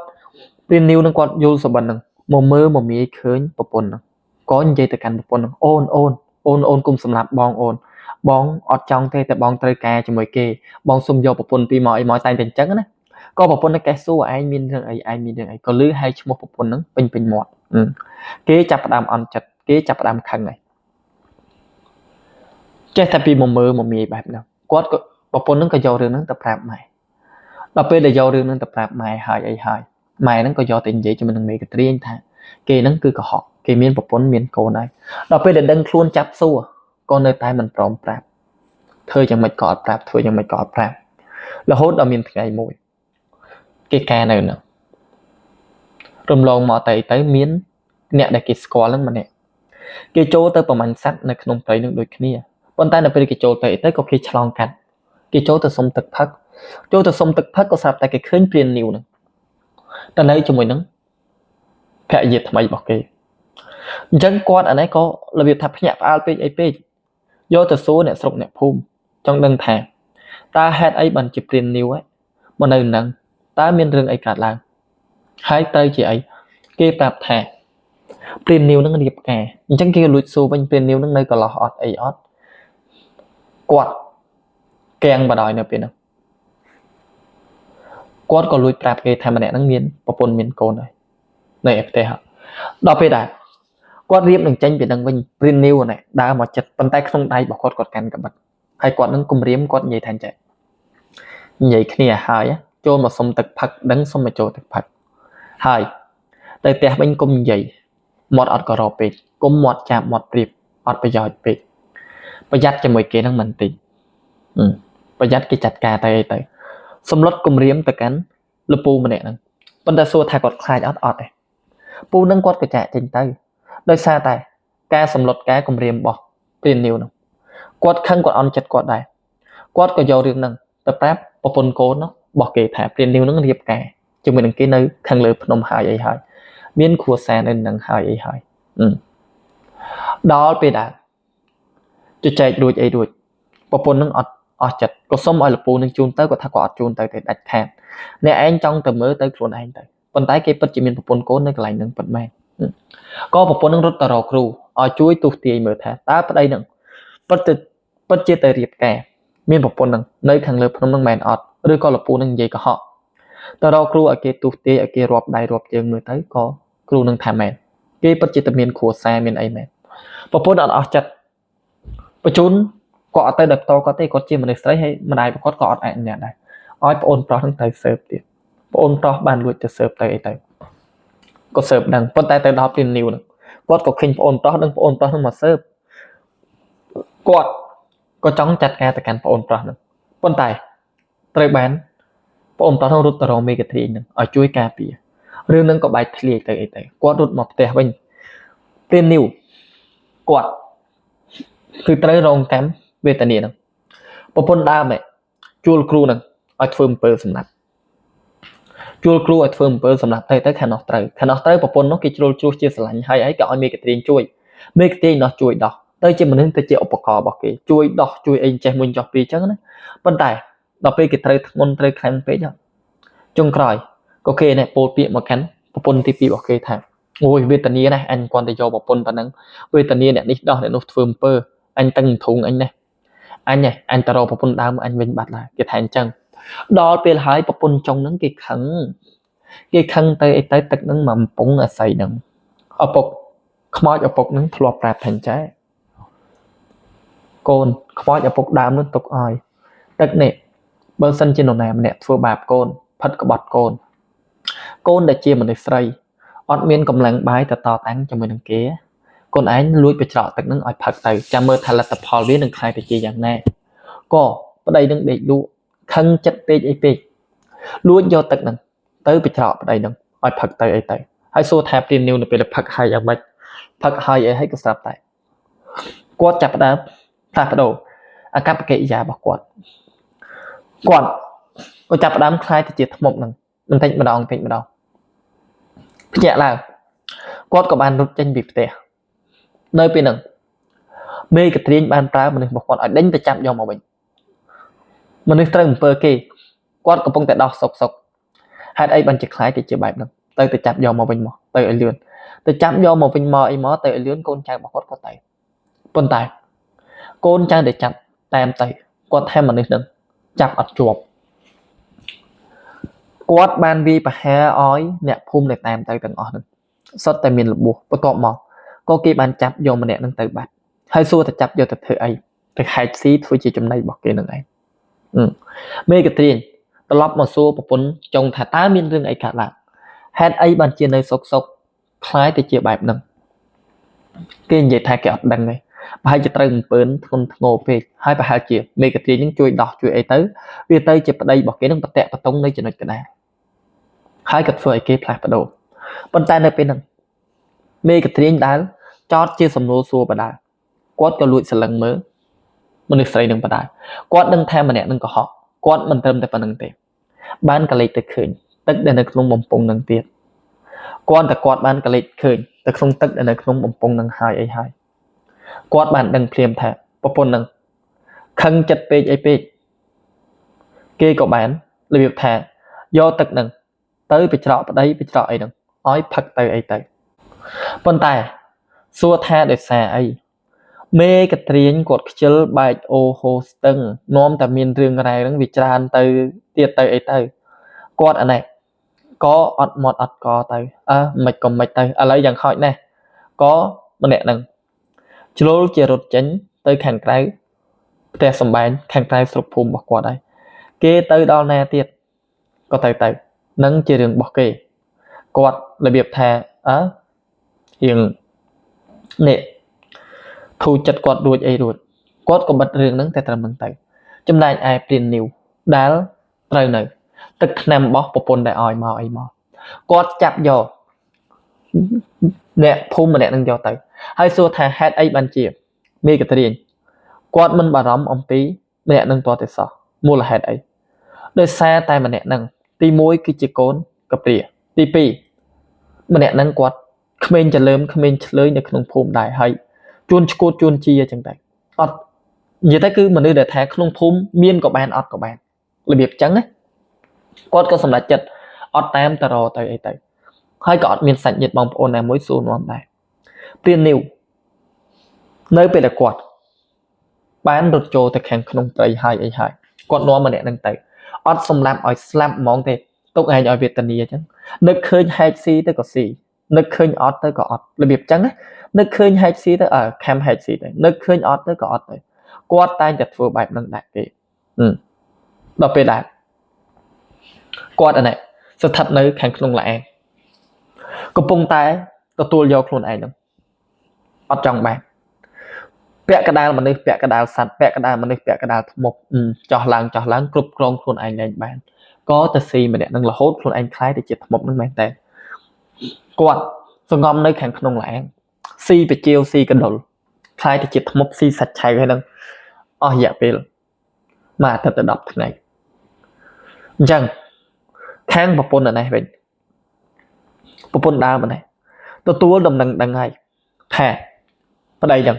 ព្រាននីវនឹងគាត់យល់សបិនហ្នឹងមកមើលមកមាយឃើញប្រពន្ធហ្នឹងក៏និយាយទៅកាន់ប្រពន្ធហ្នឹងអូនគុំសម្លាប់បងអូនបងអត់ចង់ទេតែបងត្រូវការជាមួយគេបងសុំយកប្រពន្ធពីមកអីមកតែអញ្ចឹងណាក៏ប្រពន្ធនឹងកេះសួរឯងមានរឿងអីក៏លឺហើយឈ្មោះប្រពន្ធហ្នឹងពេញមាត់គេចាប់ផ្ដើមអន់ចិត្តគេចាប់ផ្ដើមខឹងហើយចេះតែពីមកមើលមកមាយបែបហ្នឹងគាត់ក៏ប្រពន្ធហ្នឹងក៏យករឿងហ្នឹងទៅប្រាប់ម៉ែដល់ពេលដែលយករឿងហ្នឹងទៅប្រាប់ម៉ែហើយអីហើយម៉ែហ្នឹងក៏យកទៅនិយាយជាមួយនឹងមេកត្រៀងថាគេហ្នឹងគឺកុហកគេមានប្រពន្ធមានកូនហើយដល់ពេលដែលដឹងខ្លួនចាប់សួរក៏នៅតែមិនព្រមប្រាប់ធ្វើយ៉ាងម៉េចក៏អត់ប្រាប់រហូតដល់មានថ្ងៃមួយគេការនៅហ្នឹង រំលងមកទៅមានអ្នកដែលគេស្គាល់ហ្នឹងម្នាក់គេចូលទៅប្រមាញ់សัตว์នៅក្នុងព្រៃនឹងដូចគ្នាប៉ុន្តែនៅពេលគេចូលទៅក៏គេឆ្លងកាត់គេចូលទៅសុំទឹកផឹកចូលទៅសុំទឹកផឹកក៏ស្រាប់តែគេឃើញព្រាននីវហ្នឹងតែនៅជាមួយនឹងភរិយាថ្មីរបស់គេអញ្ចឹងគាត់អានេះក៏របៀបថាភ្ញាក់ផ្អើលពេកអីពេកយកទៅសួរអ្នកស្រុកអ្នកភូមិចង់ដឹងថាតើហេតុអីបានជាព្រាននីវមកនៅនឹងតើមានរឿងអីកើតឡើងហើយត្រូវជាអីគេប្រាប់ថាព្រាននីវនឹងរៀបការអញ្ចឹងគេលួចសួរវិញព្រាននីវនឹងនៅកន្លោះអត់អីអត់គាត់កៀងបដ ாய் នៅពេលហ្នឹងគាត់ក៏លួចប្រាប់គេថាម្នាក់ហ្នឹងមានប្រពន្ធមានកូនហើយនៅឯផ្ទះដល់ពេលដែរគាត់រៀបនឹងចេញពីនឹងវិញព្រាននីវនេះដើរមកចិត្តប៉ុន្តែក្នុងដៃរបស់គាត់កាន់កបិតហើយគាត់នឹងគំរាមគាត់និយាយថាចេះនិយាយគ្នាហើយចូលមកសុំទឹកផឹកដឹងសុំមកចូលទឹកផឹកហើយទៅផ្ទះវិញគុំនិយាយមាត់អត់ក៏រពេកគុំមាត់ចាប់មាត់ព្រៀបអត់ប្រយោជន៍ពេកប្រយ័ត្នជាមួយគេហ្នឹងមិនតិចប្រយ័ត្នគេចាត់ការទៅសម្លុតគំរាមទៅកាន់លពូម្នាក់ហ្នឹងប៉ុន្តែសួរថាគាត់ខ្លាចអត់ទេពូហ្នឹងគាត់ក៏ចាក់ចេញទៅដោយសារតែការសម្លុតការគំរាមរបស់ព្រាននីវហ្នឹងគាត់ខឹងគាត់អន់ចិត្តគាត់ដែរគាត់ក៏យករឿងហ្នឹងទៅប្រាប់ប្រពន្ធកូនរបស់គេថាព្រាននីវហ្នឹងរៀបការជាមួយនឹងគេនៅខាងលើភ្នំហើយអីហើយមានគ្រួសារនៅនឹងហើយអីហើយដល់ពេលដែរជជែករួចអីរួចប្រពន្ធនឹងអត់អស់ចិត្តក៏សុំឲ្យលពូនឹងជូនទៅគាត់ថាគាត់អត់ជូនទៅទេដាច់ខាតអ្នកឯងចង់ទៅមើលទៅខ្លួនឯងទៅប៉ុន្តែគេពិតជាមានប្រពន្ធកូននៅកន្លែងហ្នឹងពិតមែនក៏ប្រពន្ធនឹងរត់ទៅរកគ្រូឲ្យជួយទស្សទាយមើលថាតើប្តីនឹងពិតជាទៅរៀបការមានប្រពន្ធនឹងនៅខាងលើភ្នំនឹងមែនអត់ឬក៏លពូនឹងនិយាយកុហកទៅរកគ្រូឲ្យគេទស្សទាយឲ្យគេរាប់ដៃរាប់ជើងមើលទៅក៏គ្រូនឹងថាមែនគេពិតជាតែមានគ្រួសារមានអីមែនប្រពន្ធអត់អស់ចិត្តបញ្ជូនគាត់អត់ទៅដល់ផ្ទាល់គាត់ទេគាត់ជាមនុស្សស្រីហើយម្ដាយរបស់គាត់ក៏អត់អនុញ្ញាតដែរឲ្យប្អូនប្រុសនឹងទៅស៊ើបទៀតប្អូនប្រុសបានលួចទៅស៊ើបទៅអីទៅក៏ស៊ើបដឹងប៉ុន្តែទៅដល់ព្រាននីវហ្នឹងគាត់ក៏ឃើញប្អូនប្រុសនឹងមកស៊ើបគាត់ក៏ចង់ចាត់ការទៅកាន់ប្អូនប្រុសហ្នឹងប៉ុន្តែត្រូវបានប្អូនប្រុសហ្នឹងរត់ទៅរកមេកទ្រាញហ្នឹងឲ្យជួយការពាររឿងហ្នឹងក៏បែកធ្លាយទៅអីទៅគាត់រត់មកផ្ទះវិញព្រាននីវគាត់គឺត្រូវរងកម្មវេទនាហ្នឹងប្រពន្ធដើមជួលគ្រូហ្នឹងឲ្យធ្វើអំពើសម្លាប់ជួលគ្រូឲ្យធ្វើអំពើសម្លាប់ទៅខាងនោះត្រូវប្រពន្ធនោះគេជ្រុលជ្រួសជាស្រឡាញ់ហើយអីក៏ឲ្យមេកទ្រាញជួយមេកទ្រាញនោះជួយដោះទៅជាមនុស្សទៅជាឧបករណ៍របស់គេជួយដោះជួយអីចេះមួយចោះពីរអញ្ចឹងណាប៉ុន្តែដល់ពេលគេត្រូវធ្ងន់ត្រូវខ្លាំងពេកចុងក្រោយក៏គេនេះពោលពាក្យមកកាន់ប្រពន្ធទី2របស់គេថាអូយវេទនាណាអញគាត់ទៅយកប្រពន្ធប៉ុណ្ណឹងវេទនាអ្នកនេះដោះអ្នកនោះធ្វើអំពើអញតឹងធុងអញនេះអញទៅរកប្រពន្ធដើមអញវិញបាត់ឡើយគេថាអញ្ចឹងដល់ពេលហើយប្រពន្ធចុងហ្នឹងគេខឹងទៅអីទៅទឹកហ្នឹងមកកំពុងអាស័យហ្នឹងឪពុកខ្មោចឪពុកហ្នឹងធ្លាប់ប្រាប់ថាចាកូនខ្មោចឪពុកដើមហ្នឹងទុកឲ្យទឹកនេះបើសិនជានរណាម្នាក់ធ្វើបាបកូនផិតក្បត់កូនដែលជាមនុស្សស្រីអត់មានកម្លាំងបាយទៅតតាំងជាមួយនឹងគេកូនឯងលួចបច្រកទឹកហ្នឹងឲ្យផឹកទៅចាំមើលថាលទ្ធផលវានឹងខ្លាយទៅជាយ៉ាងណាក៏ប្តីនឹងដេកលក់ខឹងចិត្តពេកអីពេកលួចយកទឹកហ្នឹងទៅបច្រកប្តីហ្នឹងឲ្យផឹកទៅអីទៅហើយសួរថាព្រាននីវនៅពេលផឹកហើយយ៉ាងម៉េចផឹកហើយអីហើយក៏ស្រាប់តែគាត់ចាប់ផ្ដើមផ្លាស់ប្ដូរអាកប្បកិរិយារបស់គាត់ក៏ចាប់ផ្ដើមคล้ายទៅជាធ្មប់ហ្នឹងបន្តិចម្ដងភ្ញាក់ឡើងគាត់ក៏បានរត់ចេញពីផ្ទះនៅពេលហ្នឹងមេកទ្រាញបានប្រើមនុស្សរបស់គាត់ឲ្យដេញទៅចាប់យកមកវិញមនុស្សត្រូវអំពើគេគាត់កំពុងតែដោះសុកហេតុអីបានជាខ្លាយទៅជាបែបហ្នឹងទៅចាប់យកមកវិញមកទៅឲ្យលឿនទៅចាប់យកមកវិញមកអីមកទៅឲ្យលឿនកូនចៅរបស់គាត់ក៏ទៅប៉ុន្តែកូនចៅដែលចាប់តាមទៅគាត់ថាមនុស្សហ្នឹងចាប់អត់ជាប់គាត់បានវាយប្រហារឲ្យអ្នកភូមិដែលតាមទៅទាំងអស់ហ្នឹងសុទ្ធតែមានរបួសបន្ទាប់មកក៏គេបានចាប់យកម្នាក់ហ្នឹងទៅបាត់ហើយសួរតែចាប់យកទៅធ្វើអីទៅហែកស៊ីធ្វើជាចំណីរបស់គេនឹងឯងមេកទ្រាញត្រឡប់មកសួរប្រពន្ធចុងថាតើមានរឿងអីកើតឡើងហេតុអីបានជានៅសុកคล้ายទៅជាបែបហ្នឹងគេនិយាយថាគេអត់ដឹងទេប្រហែលជាត្រូវអំពើធ្ងន់ធ្ងរពេកហើយប្រហែលជាមេកទ្រាញនឹងជួយដោះជួយអីទៅវាទៅជាប្តីរបស់គេនឹងបតៈបតុងនៅចំណុចកណ្ដាលហើយក៏ធ្វើឲ្យគេផ្លាស់ប្ដូរ ប៉ុន្តែនៅពេលហ្នឹងមេកត្រៀងដែលចោតជាសំណួរសួរបដាគាត់ក៏លួចសលឹងមើលមនុស្សស្រីនឹងបដាគាត់ដឹងថាម្នាក់នឹងកុហកគាត់មិនត្រឹមតែប៉ុណ្្នឹងទេបានកលេចទៅឃើញទឹកដែលនៅក្នុងបំពង់នឹងទៀតគាត់តែគាត់បានកលេចឃើញទៅក្នុងទឹកដែលនៅក្នុងបំពង់នឹងហើយអីហើយគាត់បានដឹងភ្លាមថាប្រពន្ធនឹងខឹងចិត្តពេកអីពេកគេក៏បានរបៀបថាយកទឹកនឹងទៅបិច្រកប្តីបិច្រកអីហ្នឹងឲ្យផឹកទៅអីទៅប៉ុន្តែសួរថាដោយសារអីមេកត្រៀងគាត់ខ្ជិលបែកអូហូស្ទឹងនាំតែមានរឿងរ៉ាវហ្នឹងវាច្រើនទៅទៀតទៅអីទៅគាត់អានេះក៏អត់មាត់អត់កទៅមិនក៏មិនទៅឥឡូវយ៉ាងហោចណាស់ក៏ម្នាក់ហ្នឹងជ្រុលជារត់ចេញទៅខាងក្រៅផ្ទះសម្បែងខាងក្រៅស្រុកភូមិរបស់គាត់ហើយគេទៅដល់ណាទៀតក៏ទៅនឹងជារឿងរបស់គេគាត់របៀបថារឿងនេះធូរចិត្តគាត់រួចអីរួចគាត់ក៏បិទរឿងហ្នឹងតែត្រឹមហ្នឹងទៅចំណែកឯព្រាននីវដែលត្រូវនៅទឹកថ្នាំរបស់ប្រពន្ធដែលឲ្យមកអីមកគាត់ចាប់យកអ្នកភូមិម្នាក់ហ្នឹងយកទៅហើយសួរថាហេតុអីបានជាមេកត្រៀងគាត់មិនបារម្ភអំពីម្នាក់ហ្នឹងតតែសោះមូលហេតុអីដោយសារតែម្នាក់ហ្នឹងទី1គឺជាកូនកព្រាទី2ម្នាក់ហ្នឹងគាត់ក្មេងចលើមក្មេងឆ្លើយនៅក្នុងភូមិដែរហើយជួនឈួតជួនជាអញ្ចឹងដែរអត់និយាយទៅគឺមនុស្សដែលថាក្នុងភូមិមានក៏បានអត់ក៏បានរបៀបអញ្ចឹងណាគាត់ក៏សម្រេចចិត្តអត់តាមតរទៅអីទៅហើយក៏អត់មានសាច់ញាតិបងប្អូនណាមួយសួរនាំដែរព្រាននីវនៅពេលដែលគាត់បានរត់ចូលទៅខាងក្នុងត្រីហើយអីហើយគាត់នាំម្នាក់ហ្នឹងទៅអត់សម្លាប់ឲ្យស្លាប់ហ្មងទេទុកឯងឲ្យវេទនាអញ្ចឹងនឹកឃើញហែកស៊ីទៅក៏ស៊ីនឹកឃើញអត់ទៅក៏អត់របៀបអញ្ចឹងណានឹកឃើញហែកស៊ីទៅខំហែកស៊ីទៅនឹកឃើញអត់ទៅក៏អត់ទៅគាត់តែងតែធ្វើបែបហ្នឹងដាក់គេដល់ពេលដែរគាត់អានេះស្ថិតនៅខាងក្នុងល្អែងកំពុងតែទទួលយកខ្លួនឯងហ្នឹងអត់ចង់បានពាក់កដាលមនុស្សពាក់កដាលសត្វពាក់កដាលមនុស្សពាក់កដាលធ្មប់ចោះឡើងគ្រប់គ្រងខ្លួនឯងលែងបានក៏ទៅស៊ីម្នាក់នឹងរហូតខ្លួនឯងខ្លាយទៅជាធ្មប់នឹងមែនតើគាត់សងំនៅខាងក្នុងល្អែងស៊ីបជាវស៊ីកណ្ដុលខ្លាយទៅជាធ្មប់ស៊ីសាច់ឆៅហើយនឹងអស់រយៈពេលមួយអាទិត្យទៅ10ថ្ងៃអញ្ចឹងខាងប្រពន្ធនេះវិញប្រពន្ធដើមនេះទទួលដំណឹងដឹងហើយថាប្តីចឹង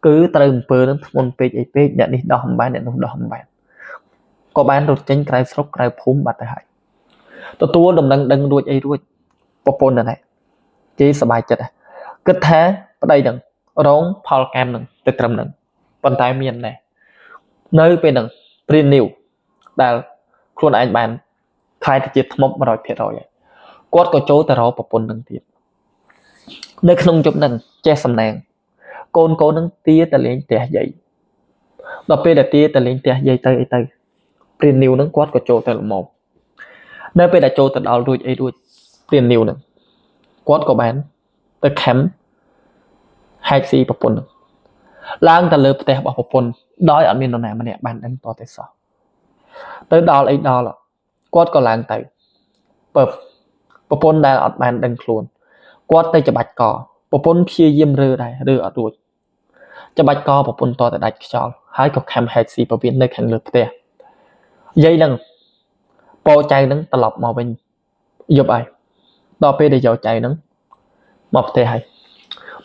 គឺត្រូវអំពើនឹងធ្ងន់ពេកអីពេកអ្នកនេះដោះអំបានអ្នកនោះដោះអំបានក៏បានរត់ចេញក្រៅស្រុកក្រៅភូមិបាត់ទៅហើយទទួលដំណឹងដឹងរួចអីរួចប្រពន្ធនេះគេសប្បាយចិត្តគិតថាប្តីនឹងរងផលកម្មនឹងទៅត្រឹមនឹងប៉ុន្តែមានដែរនៅពេលហ្នឹងព្រាននីវដែលខ្លួនឯងបានខ្លាយទៅជាធ្មប់ 100% ហើយគាត់ក៏ចូលទៅរកប្រពន្ធនឹងទៀតនៅក្នុងជប់ហ្នឹងចេះសំណាងកូននឹងទាតលេងផ្ទះយាយដល់ពេលដែលទាតលេងផ្ទះយាយទៅអីទៅព្រាននីវហ្នឹងគាត់ក៏ចូលទៅល្មមនៅពេលដែលចូលទៅដល់រួចអីរួចព្រាននីវហ្នឹងគាត់ក៏បានទៅខំហែកស៊ីប្រពន្ធហ្នឹងឡើងទៅលើផ្ទះរបស់ប្រពន្ធដោយអត់មាននរណាម្នាក់បានដឹងតតែសោះទៅដល់អីដល់គាត់ក៏ឡើងទៅប្រពន្ធដែលអត់បានដឹងខ្លួនគាត់ទៅច្បាច់កប្រពន្ធព្យាយាមរើដែររើអត់រួចច្បាច់កប្រពន្ធតតែដាច់ខ្យល់ហើយក៏ខំហែកស៊ីប្រពន្ធនៅខាងលើផ្ទះយាយនឹងពោចៅនឹងត្រឡប់មកវិញយប់ហើយដល់ពេលដែលយកចៅនឹងមកផ្ទះហើយ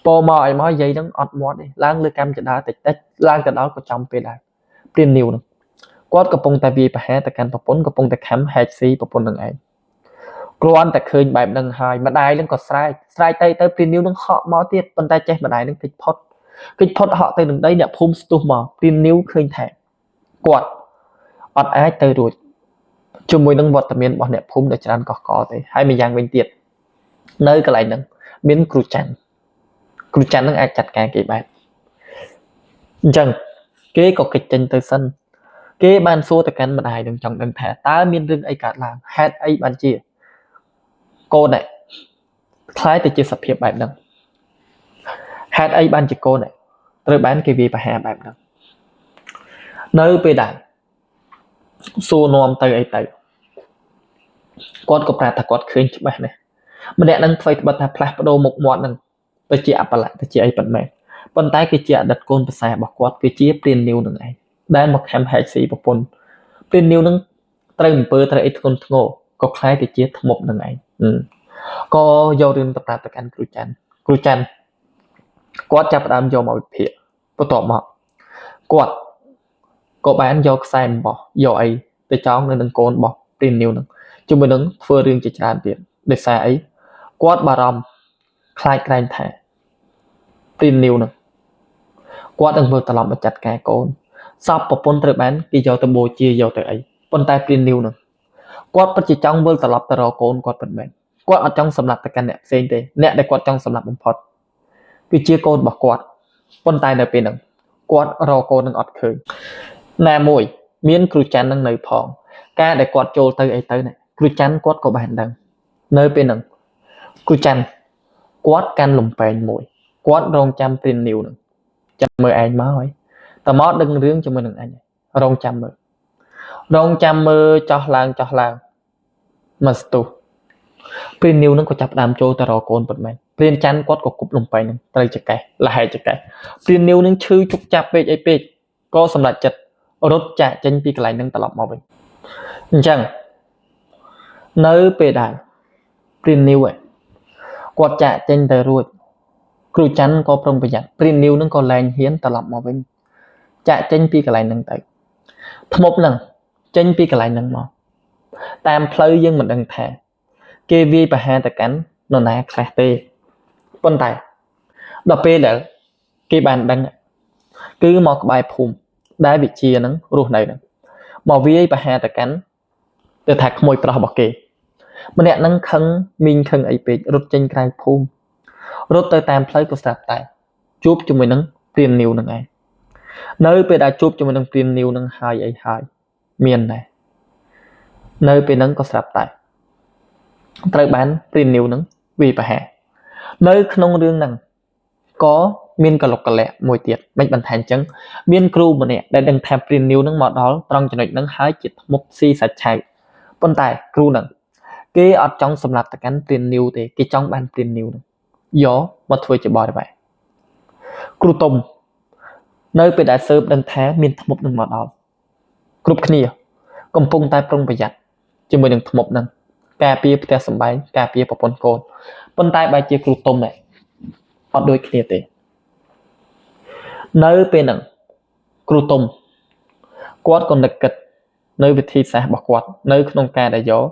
ពោមកឲ្យមកយាយនឹងអត់មាត់ទេឡើងលើកម្មចដាតិចឡើងទៅដល់ក៏ចំពេលដែរព្រាននីវនឹងគាត់កំពុងតែវាយប្រហារទៅកាន់ប្រពន្ធកំពុងតែខំហែកស៊ីប្រពន្ធនឹងឯងគ្រាន់តែឃើញបែបហ្នឹងហើយម្ដាយនឹងក៏ស្រែកទៅព្រាននីវនឹងហក់មកទៀតប៉ុន្តែចេះម្ដាយនឹងគេចផុតហក់ទៅនឹងដីអ្នកភូមិស្ទុះមកព្រាននីវឃើញថាគាត់អត់អាចទៅរួចជាមួយនឹងវត្តមានរបស់អ្នកភូមិដែលច្រើនកកកទេហើយម្យ៉ាងវិញទៀតនៅកន្លែងហ្នឹងមានគ្រូច័ន្ទនឹងអាចចាត់ការគេបានអញ្ចឹងគេក៏គេចចេញទៅសិនគេបានសួរទៅកាន់ម្ដាយនឹងចង់ដឹងថាតើមានរឿងអីកើតឡើងហេតុអីបានជាកូនខ្លាយទៅជាសភាពបែបហ្នឹងហេតុអីបានជាកូនត្រូវបានគេវាយប្រហារបែបហ្នឹងនៅពេលដែលសួរនាំទៅអីទៅគាត់ក៏ប្រាប់ថាគាត់ឃើញច្បាស់ណាស់ ម្នាក់នឹងធ្វើត្បិតថាផ្លាស់ប្ដូរមុខមាត់នឹងទៅជាអបលៈទៅជាអីប៉ុណ្ណេះប៉ុន្តែគឺជាអតីតកូនប្រសារបស់គាត់គឺជាព្រាននីវនឹងឯងដែលមកខំហែកស៊ីប្រពន្ធព្រាននីវនឹងត្រូវអំពើត្រូវអីធ្ងន់ធ្ងរក៏ខ្លាយទៅជាធ្មប់នឹងឯងក៏យករឿងទៅប្រាប់ទៅកាន់គ្រូច័ន្ទគាត់ចាប់ផ្ដើមយកមកវិភាគបន្ទាប់មកគាត់ក៏បានយកខ្សែអំបោះយកអីទៅចងនៅនឹងកូនរបស់ព្រាននីវនឹងជាមួយនឹងធ្វើរឿងជាច្រើនទៀតដោយសារអីគាត់បារម្ភខ្លាចក្រែងថាព្រាននីវនឹងគាត់នឹងធ្វើត្រឡប់មកចាត់ការកូនសពប្រពន្ធត្រូវបានគេយកទៅបូជាយកទៅអីប៉ុន្តែព្រាននីវនឹងគាត់ពិតជាចង់វិលត្រឡប់ទៅរកកូនគាត់ពិតមែនគាត់អត់ចង់សម្លាប់ទៅកាន់អ្នកផ្សេងទេអ្នកដែលគាត់ចង់សម្លាប់បំផុតគឺជាកូនរបស់គាត់ប៉ុន្តែនៅពេលហ្នឹងគាត់រកកូននឹងអត់ឃើញណាមួយមានគ្រូច័ន្ទនឹងនៅផងការដែលគាត់ចូលទៅអីទៅណាគ្រូច័ន្ទគាត់ក៏បានដឹងនៅពេលហ្នឹងគ្រូច័ន្ទគាត់កាន់លំពេងមួយគាត់រងចាំព្រាននីវនឹងចាំមើលឯងមកហើយតើមកដឹងរឿងជាមួយនឹងអញរងចាំមើលចោះឡើងមកស្ទុះព្រាននីវនឹងក៏ចាប់ដើមចូលទៅរកកូនពិតមែនព្រានច័ន្ទគាត់ក៏គប់លំពេងនឹងត្រូវចកេះលហែចកេះព្រាននីវនឹងឈឺជុកចាប់ពេកអីពេកក៏សម្រេចចិត្តរត់ចាកចេញពីកន្លែងនឹងត្រឡប់មកវិញអញ្ចឹងនៅពេលដែលព្រាននីវគាត់ចាកចេញទៅរួចគ្រូច័ន្ទក៏ប្រុងប្រយ័ត្នព្រាននីវនឹងក៏លែងហ៊ានត្រឡប់មកវិញចាកចេញពីកន្លែងនឹងទៅធ្មប់នឹងចេញពីកន្លែងនឹងមកតាមផ្លូវយើងមិនដឹងថាគេវាយប្រហារទៅកាន់នរណាខ្លះទេប៉ុន្តែដល់ពេលដែលគេបានដឹងគឺមកក្បែរភូមិដែលវិជានឹងរស់នៅនឹងមកវាយប្រហារទៅកាន់ទៅថាក្មួយប្រុសរបស់គេម្នាក់នឹងខឹងមីងខឹងអីពេករត់ចេញក្រៅភូមិរត់ទៅតាមផ្លូវក៏ស្រាប់តែជួបជាមួយនឹងព្រាននីវនឹងឯងនៅពេលដែលជួបជាមួយនឹងព្រាននីវនឹងហើយអីហើយមានដែរនៅពេលហ្នឹងក៏ស្រាប់តែត្រូវបានព្រាននីវនឹងវាយប្រហារនៅក្នុងរឿងហ្នឹងក៏មានកលុកកលៈមួយទៀតមិនបន្ថែមអញ្ចឹងមានគ្រូម្នាក់ដែលដឹងថាព្រាននីវនឹងមកដល់ត្រង់ចំណុចហ្នឹងហើយជាធ្មប់ស៊ីសាច់ឆៅប៉ុន្តែគ្រូហ្នឹងគេអត់ចង់សម្លាប់ទៅកាន់ព្រាននីវទេគេចង់បានព្រាននីវនឹងយកមកធ្វើជាបរិវារគ្រូតុំនៅពេលដែលស៊ើបដឹងថាមានធ្មប់នឹងមកដល់គ្រប់គ្នាកំពុងតែប្រុងប្រយ័ត្នជាមួយនឹងធ្មប់នឹងការពារផ្ទះសម្បែងការពារប្រពន្ធកូនប៉ុន្តែបែរជាគ្រូតុំអត់ដូចគ្នាទេនៅពេលហ្នឹងគ្រូតុំគាត់ក៏នឹកគិតនៅវិធីសាស្ត្ររបស់គាត់នៅក្នុងការដែលយក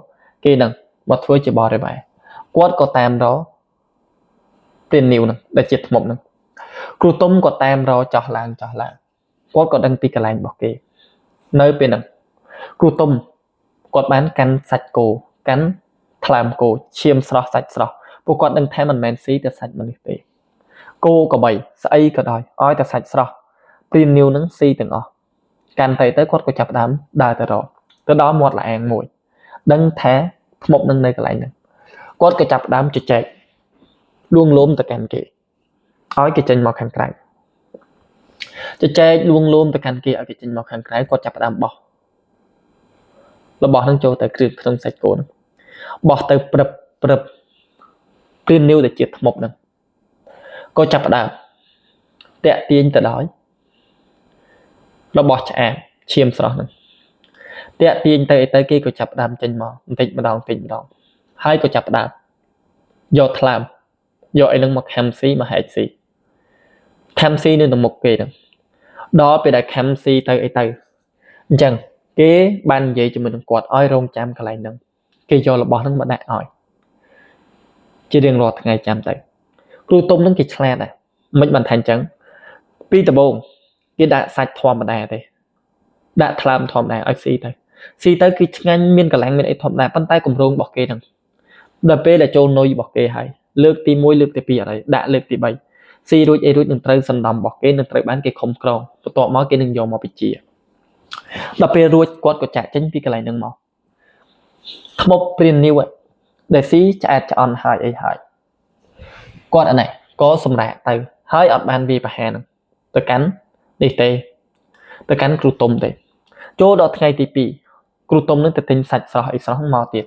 គេនឹងមកធ្វើជាបរិវារគាត់ក៏តាមរកព្រាននីវនឹងដែលជាធ្មប់នឹងគ្រូតុំក៏តាមរកចោះឡើងគាត់ក៏ដឹងពីកន្លែងរបស់គេនៅពេលហ្នឹងគ្រូតុំគាត់បានកាន់សាច់គោកាន់ថ្លើមគោឈាមស្រស់សាច់ស្រស់ពួកគាត់ដឹងថាមិនមែនស៊ីតែសាច់មនុស្សទេគោក៏បីស្អីក៏ដោយឲ្យតែសាច់ស្រស់ព្រាននីវនឹងស៊ីទាំងអស់កាន់ទៅគាត់ក៏ចាប់ដើមដើរទៅរកទៅដល់មាត់ល្អាងមួយដឹងថាធ្មប់នឹងនៅកន្លែងហ្នឹងគាត់ក៏ចាប់ដើមជជែកលួងលោមទៅកាន់គេឲ្យគេចេញមកខាងក្រៅជជែកលួងលោមទៅកាន់គេឲ្យគេចេញមកខាងក្រៅគាត់ចាប់ដើមបោះរបស់នឹងចូលទៅគ្រឿងក្នុងសាច់គោនឹងបោះទៅព្រឹបព្រាននីវដែលជាធ្មប់នឹងក៏ចាប់ដើមតាក់ទាញទៅដោយរបស់ឆ្អាបឈាមស្រស់នឹងតាក់ទាញទៅគេក៏ចាប់ដើមចេញមកបន្តិចម្ដងហើយក៏ចាប់ដើមយកថ្លើមយកអីនឹងមកខំស៊ីមកហែកស៊ីខំស៊ីនៅមុខគេហ្នឹងដល់ពេលដែលខំស៊ីទៅអីទៅអញ្ចឹងគេបាននិយាយជាមួយនឹងគាត់ឲ្យរងចាំកន្លែងហ្នឹងគេយករបស់ហ្នឹងមកដាក់ឲ្យជារៀងរាល់ថ្ងៃចាំទៅគ្រូតុំហ្នឹងគេឆ្លាតដែរមិនបានថាអញ្ចឹងពីដំបូងគេដាក់សាច់ធម្មតាទេដាក់ថ្លើមធម្មតាឲ្យស៊ីទៅគឺឆ្ងាញ់មានកន្លែងមានអីធម្មតាប៉ុន្តែគម្រោងរបស់គេហ្នឹងដល់ពេលដែលចូលនុយរបស់គេហើយលើកទី1លើកទី2អត់ហើយដាក់លើកទី3ស៊ីរួចនឹងត្រូវសណ្ដំរបស់គេនឹងត្រូវបានគេខំក្រងបន្ទាប់មកគេនឹងយកមកពិជាដល់ពេលរួចគាត់ក៏ចាក់ចេញពីកន្លែងហ្នឹងមកធ្មប់ព្រាននីវដែលស៊ីឆ្អែតឆ្អន់ហើយអីហើយគាត់អានេះក៏សម្រាប់ទៅហើយអត់បានវាប្រហារហ្នឹងទៅកាន់នេះទេទៅកាន់គ្រូតុំទេចូលដល់ថ្ងៃទី2គ្រូតុំនឹងទៅទិញសាច់ស្រស់អីស្រស់មកទៀត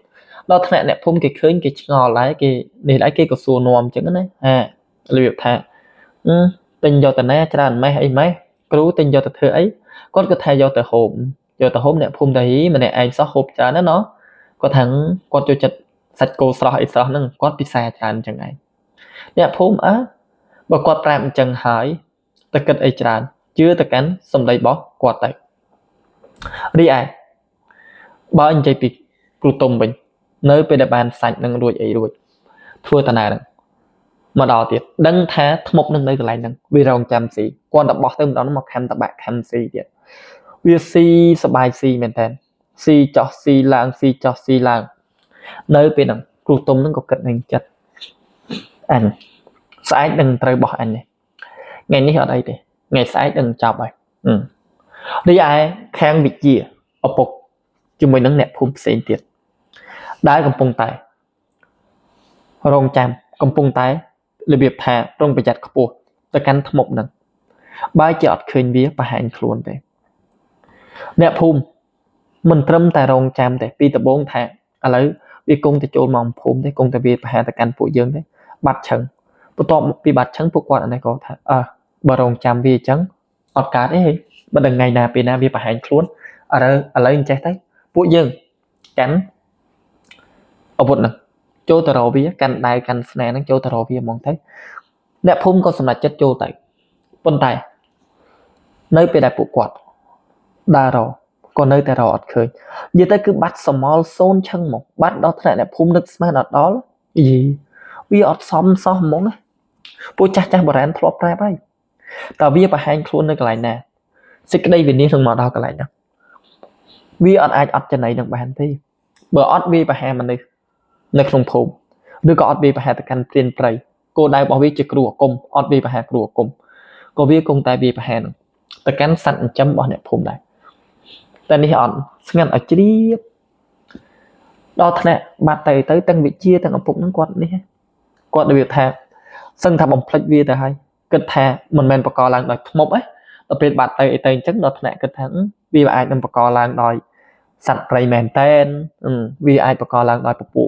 ដល់ថ្នាក់អ្នកភូមិគេឃើញគេឆ្ងល់ដែរគេនេះដែរគេក៏សួរនាំអញ្ចឹងណារបៀបថាទិញយកទៅណាច្រើនម៉េះអីម៉េះគ្រូទិញយកទៅធ្វើអីគាត់គាត់ថាយកទៅហូបអ្នកភូមិទៅម្នាក់ឯងសោះហូបច្រើនណាណោះគាត់ថាគាត់ចូលចិត្តសាច់គោស្រស់អីស្រស់ហ្នឹងគាត់ពិសាច្រើនអញ្ចឹងឯងអ្នកភូមិបើគាត់ប្រាប់អញ្ចឹងហើយទៅគិតអីច្រើនជឿទៅកាន់សម្ដីរបស់គាត់ទៅរីឯបើនិយាយពីគ្រូទុំវិញនៅពេលដែលបានសាច់នឹងរួចអីរួចធ្វើតាណាហ្នឹងមកដល់ទៀតដឹងថាធ្មប់នឹងនៅកន្លែងហ្នឹងវារងចាំស៊ីគាត់ទៅបោះទៅម្ដងមកខំតបាក់ខំស៊ីទៀតវាស៊ីសបាយស៊ីមែនតើស៊ីចោះស៊ីឡើងស៊ីចោះស៊ីឡើងនៅពេលហ្នឹងគ្រូទុំហ្នឹងក៏គិតនឹងចិត្តអញស្អែកនឹងត្រូវបោះអញនេះថ្ងៃនេះអត់អីទេថ្ងៃស្អែកនឹងចប់ហើយរីឯខាងវិជាឪពុកជាមួយនឹងអ្នកភូមិផ្សេងទៀតដែលកំពុងតែរងចាំកំពុងតែរបៀបថាប្រុងប្រយ័ត្នខ្ពស់ទៅកាន់ធ្មប់ហ្នឹងបើជាអត់ឃើញវាប្រហែលខ្លួនទេអ្នកភូមិមិនត្រឹមតែរងចាំទេពីដំបូងថាឥឡូវវាគង់ទៅចូលមកភូមិទេគង់តែវាប្រហែលទៅកាន់ពួកយើងទេបាត់ឆឹងបន្ទាប់ពីបាត់ឆឹងពួកគាត់អានេះក៏ថាបើរងចាំវាអញ្ចឹងអត់កើតទេមិនដឹងថ្ងៃណាពេលណាវាប្រហែលខ្លួនឥឡូវអញ្ចេះទៅពួកយើងកាន់អាវុធហ្នឹងចូលទៅរកវាកាន់ដៃកាន់ស្នេហ៍ហ្នឹងចូលទៅរកវាហ្មងទៅអ្នកភូមិក៏សម្រេចចិត្តចូលទៅប៉ុន្តែនៅពេលដែលពួកគាត់ដើររកក៏នៅតែរកអត់ឃើញនិយាយទៅគឺបាត់សមល់សូនឆឹងមកបាត់ដល់ថ្នាក់អ្នកភូមិនឹកស្មានអត់ដល់វាអត់សមសោះហ្មងពួកចាស់បុរាណធ្លាប់ប្រាប់ហើយតើវាប្រហែលខ្លួននៅកន្លែងណាសេចក្តីវិនិច្ឆ័យនឹងមកដល់កន្លែងហ្នឹងវាអត់អាចអត់ចំណៃនឹងបានទេបើអត់វាប្រហែលមនុស្សនៅក្នុងភូមិឬក៏អត់វាប្រហែលទៅកាន់ព្រានព្រៃគោលដៅរបស់វាជាគ្រូអាគមអត់វាប្រហែលគ្រូអាគមក៏វាគង់តែវាប្រហែលទៅកាន់សត្វចិញ្ចឹមរបស់អ្នកភូមិដែរតែនេះអត់ស្ងាត់ឲ្យជ្រាបដល់ថ្នាក់បាត់ទៅទាំងវិជាទាំងឪពុកហ្នឹងគាត់នេះគាត់និយាយថាសឹងថាបំភ្លេចវាទៅហើយគិតថាមិនមែនបកឡើងដោយធ្មប់ដល់ពេលបាត់ទៅអីទៅអញ្ចឹងដល់ថ្នាក់គិតថាវាអាចនឹងបកឡើងដោយសត្វព្រៃមែនតែនវាអាចបកឡើងដោយពពួក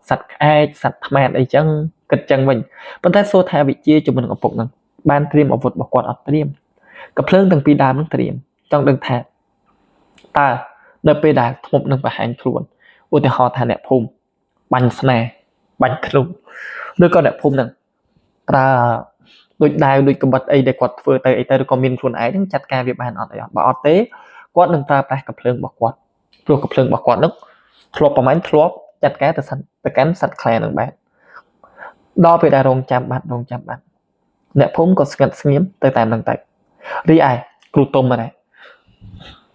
សត្វក្អែកសត្វថ្មែតអីចឹងគិតចឹងវិញប៉ុន្តែសួរថាវិជាជាមួយនឹងឪពុកហ្នឹងបានត្រៀមអាវុធរបស់គាត់អត់ត្រៀមកំភ្លើងទាំងពីរដើមហ្នឹងត្រៀមចង់ដឹងថាតើនៅពេលដែលធ្មប់នឹងបង្ហាញខ្លួនឧទាហរណ៍ថាអ្នកភូមិបាញ់ស្នេហ៍បាញ់ខ្លួនឬក៏អ្នកភូមិហ្នឹងប្រើដូចដាវដូចកំបិតអីដែលគាត់ធ្វើទៅអីទៅឬក៏មានខ្លួនឯងហ្នឹងចាត់ការវាបានអត់អីអត់បើអត់ទេគាត់នឹងប្រើប្រាស់កំភ្លើងរបស់គាត់ព្រោះកំភ្លើងរបស់គាត់ហ្នឹងធ្លាប់ប្រហែលធ្លាប់ចាត់ការទៅកាន់សត្វខ្លែនឹងបានដល់ពេលដែលរងចាំបាត់អ្នកភូមិក៏ស្ងាត់ស្ងៀមទៅតាមហ្នឹងទៅរីឯគ្រូទុំហ្នឹង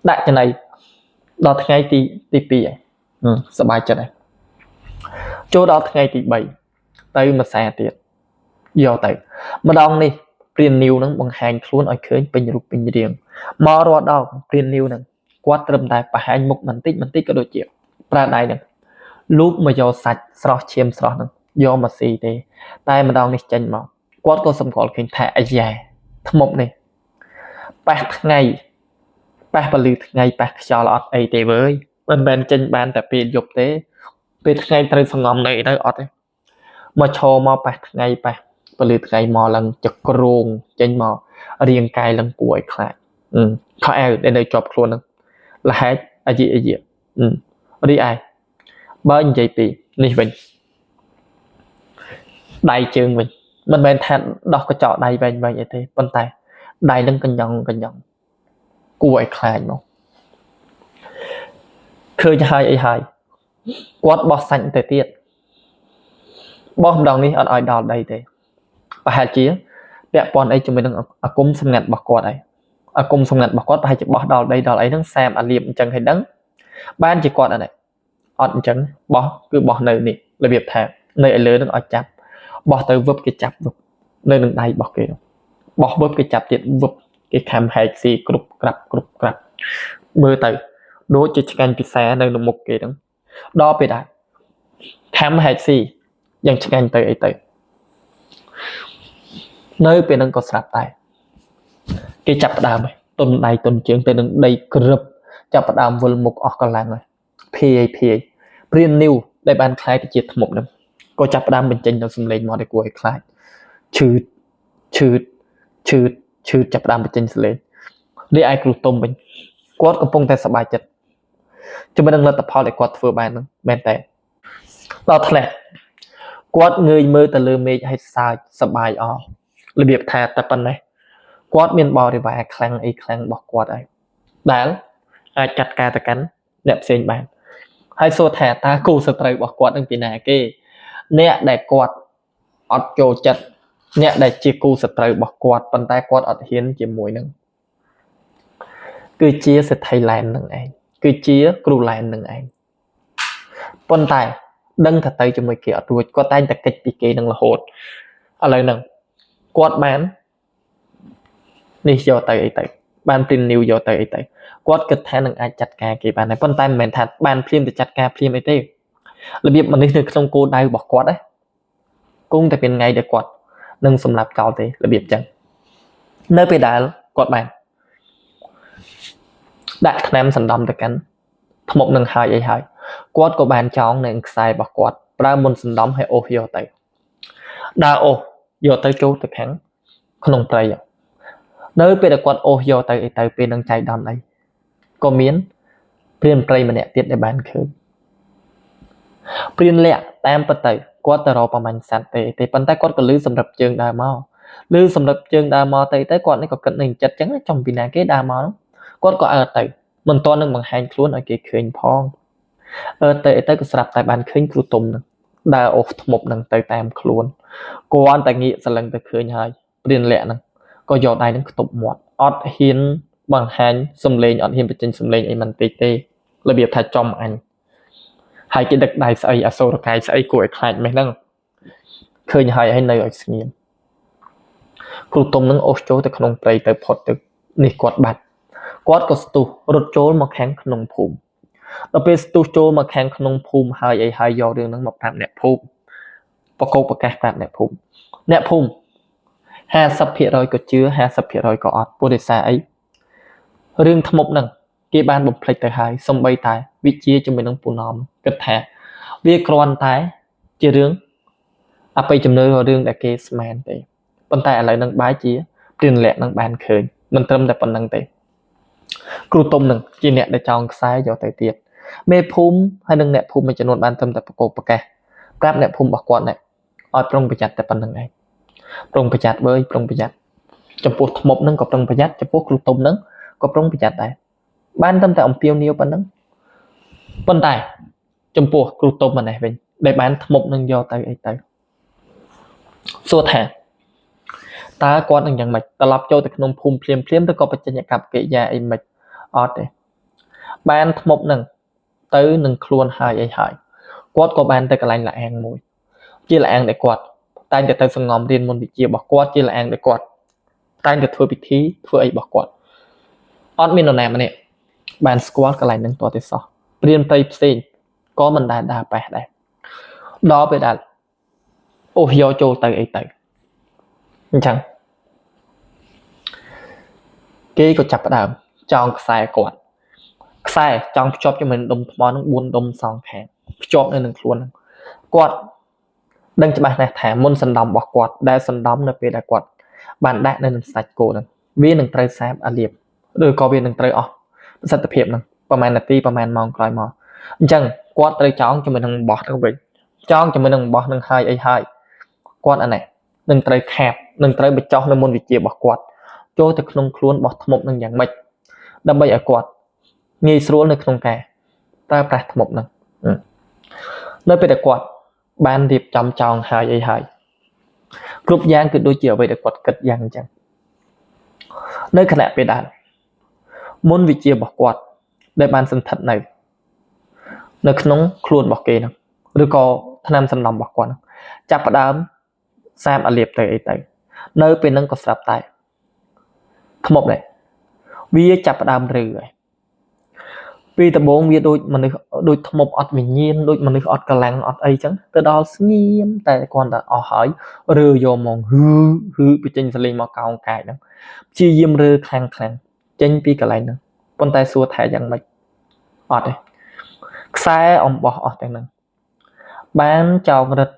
ដាក់ចំណៃដល់ថ្ងៃទី2ហើយសប្បាយចិត្តហើយចូលដល់ថ្ងៃទី3ទៅមួយសាទៀតយកទៅម្ដងនេះព្រាននីវហ្នឹងបង្ហាញខ្លួនឲ្យឃើញពេញរូបពេញរាងមករត់ដល់ព្រាននីវហ្នឹងគាត់ត្រឹមតែបង្ហាញមុខបន្តិចក៏ដូចជាប្រើដៃហ្នឹងលូបមកយកសាច់ស្រស់ឈាមស្រស់ហ្នឹងយកមកស៊ីទេតែម្ដងនេះចេញមកគាត់ក៏សម្គាល់ឃើញថាអាយ៉ាធ្មប់នេះប៉ះថ្ងៃប៉ះពលឺថ្ងៃប៉ះខ្យល់អត់អីទេវើយមិនមែនចេញបានតែពេលយប់ទេពេលថ្ងៃត្រូវសងំនៅទៅអត់ទេមកឈរមកប៉ះថ្ងៃប៉ះពលឺថ្ងៃមកឡើងចក្រងចេញមករាងកាយឡើងគួរឲ្យខ្លាចខោអាវដែលនៅជាប់ខ្លួនហ្នឹងលហែកអាយរីឯបើនិយាយពីនេះវិញដៃជើងវិញមិនមែនថាដោះកញ្ចក់ដៃវែងអីទេប៉ុន្តែដៃនឹងកញ្ញង់គួរឲ្យខ្លាចមកឃើញហើយអីហើយគាត់បោះសាច់ទៅទៀតបោះម្ដងនេះអត់ឲ្យដល់ដីទេប្រហែលជាពាក់ព័ន្ធអីជាមួយនឹងអាគមសម្ងាត់របស់គាត់ហើយអាគមសម្ងាត់របស់គាត់ប្រហែលជាបោះដល់ដីដល់អីហ្នឹងសាមអាលៀបអញ្ចឹងហើយដឹងបានជាគាត់អត់អញ្ចឹងបោះគឺបោះនៅនេះរបៀបថានៅឯលើនឹងឲ្យចាប់បោះទៅវឹបគេចាប់វឹបនៅនឹងដៃរបស់គេបោះវឹបគេចាប់ទៀតវឹបគេខំហែកស៊ីគ្រប់ក្រាប់មើលទៅដូចជាឆ្កាញ់ពិសានៅមុខគេហ្នឹងដល់ពេលដែរខំហែកស៊ីយ៉ាងឆ្កាញ់ទៅអីទៅនៅពេលហ្នឹងក៏ស្រាប់ដែរគេចាប់ផ្ដើមហើយទុនដៃទុនជើងទៅនឹងដីក្រឹបចាប់ផ្ដើមវិលមុខអស់កម្លាំងហើយភាយព្រាននីវ ដែលបានคล้ายទៅជាថ្មនឹងក៏ចាប់ផ្ដើមបញ្ចេញនូវសំឡេងមកដែលគួរឲ្យខ្លាចឈឺតឈឺតឈឺតឈឺតចាប់ផ្ដើមបញ្ចេញសំឡេងរីឯគ្រូទុំវិញគាត់កំពុងតែសប្បាយចិត្តជាមួយនឹងលទ្ធផលដែលគាត់ធ្វើបានហ្នឹងមែនតើដល់ថ្នាក់គាត់ងើយមើលទៅលើមេឃឲ្យសើចសប្បាយអស់របៀបថាតែប៉ុណ្ណេះគាត់មានបរិវារខ្លាំងអីខ្លាំងរបស់គាត់ហើយដែលអាចចាត់ការទៅកាន់អ្នកផ្សេងបានហើយសួរថាតើគូសត្រូវរបស់គាត់នឹងពីណាគេអ្នកដែលគាត់អត់ចូលចិត្តអ្នកដែលជាគូសត្រូវរបស់គាត់ប៉ុន្តែគាត់អត់ហ៊ានជាមួយនឹងគឺជាសិទ្ធិឡែននឹងឯងគឺជាគ្រូឡែននឹងឯងប៉ុន្តែដឹងថាទៅជាមួយគេអត់រួចគាត់តែងតែកិច្ចពីគេនឹងរហូតឥឡូវហ្នឹងគាត់បាននេះយកទៅអីទៅបានព្រីននីវយកទៅអីទៅគាត់គិតថានឹងអាចចាត់ការគេបានហើយប៉ុន្តែមិនមែនថាបានព្រាមទៅចាត់ការព្រាមអីទេរបៀបមនុស្សនៅក្នុងគោលដៅរបស់គាត់ណាគង់តែពេលថ្ងៃដែលគាត់នឹងសម្លាប់ចោលទេរបៀបចឹងនៅពេលដែលគាត់បានដាក់ថ្នាំសណ្ដំទៅកាន់ថ្មនឹងហើយអីហើយគាត់ក៏បានចងនៅខ្សែរបស់គាត់ប្រើមុនសណ្ដំឲ្យអូសយកទៅដើរអូសយកទៅចូលទៅខាងក្នុងព្រៃនៅពេលដែលគាត់អូសយកទៅអីទៅពេលនឹងចៃដន្យអីក៏មានព្រានព្រៃម្នាក់ទៀតដែលបានឃើញព្រានលាក់តាមពិតទៅគាត់ទៅរកប្រមាញ់សត្វទេប៉ុន្តែគាត់ក៏លឺសម្រាប់ជើងដើរមកលឺសម្រាប់ជើងដើរមកទៅគាត់នេះក៏គិតនឹងចិត្តចឹងចំពីណាគេដើរមកគាត់ក៏អើទៅមិនទាន់នឹងបង្ហាញខ្លួនឲ្យគេឃើញផងទៅក៏ស្រាប់តែបានឃើញគ្រូទុំនឹងដើរអូសថ្មនឹងទៅតាមខ្លួនគាត់តែងាកសន្លឹងទៅឃើញហើយព្រានលាក់នឹងក៏យកដៃនឹងខ្ទប់មាត់អត់ហ៊ានបង្ហាញសំឡេងអត់ហ៊ានបញ្ចេញសំឡេងអីមិនតិចទេរបៀបថាចំអញហើយគេដឹកដៃស្អីអសូរកាយស្អីគួរឲ្យខ្លាចម៉េះហ្នឹងឃើញហើយនៅឲ្យស្ងៀមគ្រូទុំនឹងអូសចូលទៅក្នុងព្រៃទៅផុតទៅនេះគាត់បាត់គាត់ក៏ស្ទុះរត់ចូលមកខាងក្នុងភូមិដល់ពេលស្ទុះចូលមកខាងក្នុងភូមិហើយអីហើយយករឿងហ្នឹងមកប្រាប់អ្នកភូមិបកកប្រកាសប្រាប់អ្នកភូមិ50% ក៏ជឿ 50% ក៏អត់ព្រោះដោយសារអីរឿងថ្មហ្នឹងគេបានបំភ្លេចទៅហើយសំបីតែវិជាជាមួយនឹងពូណំគិតថាវាគ្រាន់តែជារឿងអបិយជំនឿរឿងដែលគេស្មានទេប៉ុន្តែឥឡូវហ្នឹងបែរជាព្រានលាក់នឹងបានឃើញមិនត្រឹមតែប៉ុណ្្នឹងទេគ្រូទុំនឹងជាអ្នកដែលចងខ្សែយកទៅទៀតមេភូមិហើយនឹងអ្នកភូមិមួយចំនួនបានត្រឹមតែប្រកបប្រកាសប្រាប់អ្នកភូមិរបស់គាត់នេះឲ្យប្រុងប្រយ័ត្នតែប៉ុណ្្នឹងឯងប្រុងប្រយ័ត្នវើយប្រុងប្រយ័ត្នចំពោះថ្មនឹងក៏ប្រុងប្រយ័ត្នចំពោះគ្រូទុំនឹងក៏ប្រុងប្រយ័ត្នដែរបានត្រឹមតែអំពាវនាវប៉ុណ្្នឹងប៉ុន្តែចំពោះគ្រូទុំម្នេះវិញដែលបានថ្មនឹងយកទៅអីទៅសួរថាតើគាត់នឹងយ៉ាងម៉េចត្រឡប់ចូលទៅក្នុងភូមិភ្លាមទៅក៏បញ្ចេញអកប្បកិរិយាអីមិនអត់ទេបានថ្មនឹងទៅនឹងខ្លួនហើយអីហើយគាត់ក៏បានទៅកន្លែងលអាងមួយជាលអាងដែលគាត់តែងតែទៅសង្ងំរៀនមន្តវិជ្ជារបស់គាត់ជាលអាងដែលគាត់តែងតែធ្វើពិធីធ្វើអីរបស់គាត់អត់មាននរណាម្នាក់បានស្គាល់កន្លែងហ្នឹងទាល់តែសោះព្រានព្រៃផ្សេងក៏មិនដែលដើរប៉ះដែរដល់ពេលដែលអូសយកចូលទៅអីទៅអញ្ចឹងគេក៏ចាប់ផ្ដើមចងខ្សែគាត់ខ្សែចងភ្ជាប់ជាមួយដុំថ្មនឹង4ដុំសងខាងភ្ជាប់នៅនឹងខ្លួនហ្នឹងគាត់ដឹងច្បាស់ណាស់ថាមុនសណ្ដំរបស់គាត់ដែលសណ្ដំនៅពេលដែលគាត់បានដាក់នៅនឹងសាច់គោហ្នឹងវានឹងត្រូវសាបអាលៀបឬក៏វានឹងត្រូវអស់ប្រសិទ្ធភាពហ្នឹងប្រហែលនាទីប្រហែលម៉ោងក្រោយមកអញ្ចឹងគាត់ត្រូវចងជាមួយនឹងអំបោះហ្នឹងវិញចងជាមួយនឹងអំបោះហ្នឹងហើយអីហើយគាត់អានេះនឹងត្រូវខាបនឹងត្រូវបញ្ចុះនៅមុនវិជារបស់គាត់ចូលទៅក្នុងខ្លួនរបស់ថ្មនឹងយ៉ាងម៉េចដើម្បីឲ្យគាត់ងាយស្រួលនៅក្នុងការប្រើប្រាស់ថ្មហ្នឹងនៅពេលដែលគាត់បានរៀបចំចងហើយអីហើយគ្រប់យ៉ាងគឺដូចជាអ្វីដែលគាត់គិតយ៉ាងអញ្ចឹងនៅខណៈពេលដែលមុនវិជារបស់គាត់ដែលបានសន្ធិដ្ឋនៅក្នុងខ្លួនរបស់គេហ្នឹងឬក៏ថ្នាំសំណំរបស់គាត់ចាប់ផ្ដើមសាបអាលៀបទៅអីទៅនៅពេលហ្នឹងក៏ស្រាប់តែថ្មដែរវាចាប់ផ្ដើមរឺហើយពីដំបូងវាដូចមនុស្សដូចថ្មអត់វិញ្ញាណដូចមនុស្សអត់កម្លាំងអត់អីចឹងទៅដល់ស្ងៀមតែគាត់តែអស់ហើយរើយកមកហឺបញ្ចេញសលេងមកកោងកាយហ្នឹងព្យាយាមរើខ្លាំងចេញពីកន្លែងហ្នឹងប៉ុន្តែសួរថាយ៉ាងម៉េចអត់ទេខ្សែអំបោះអស់ទាំងហ្នឹង bán cho rít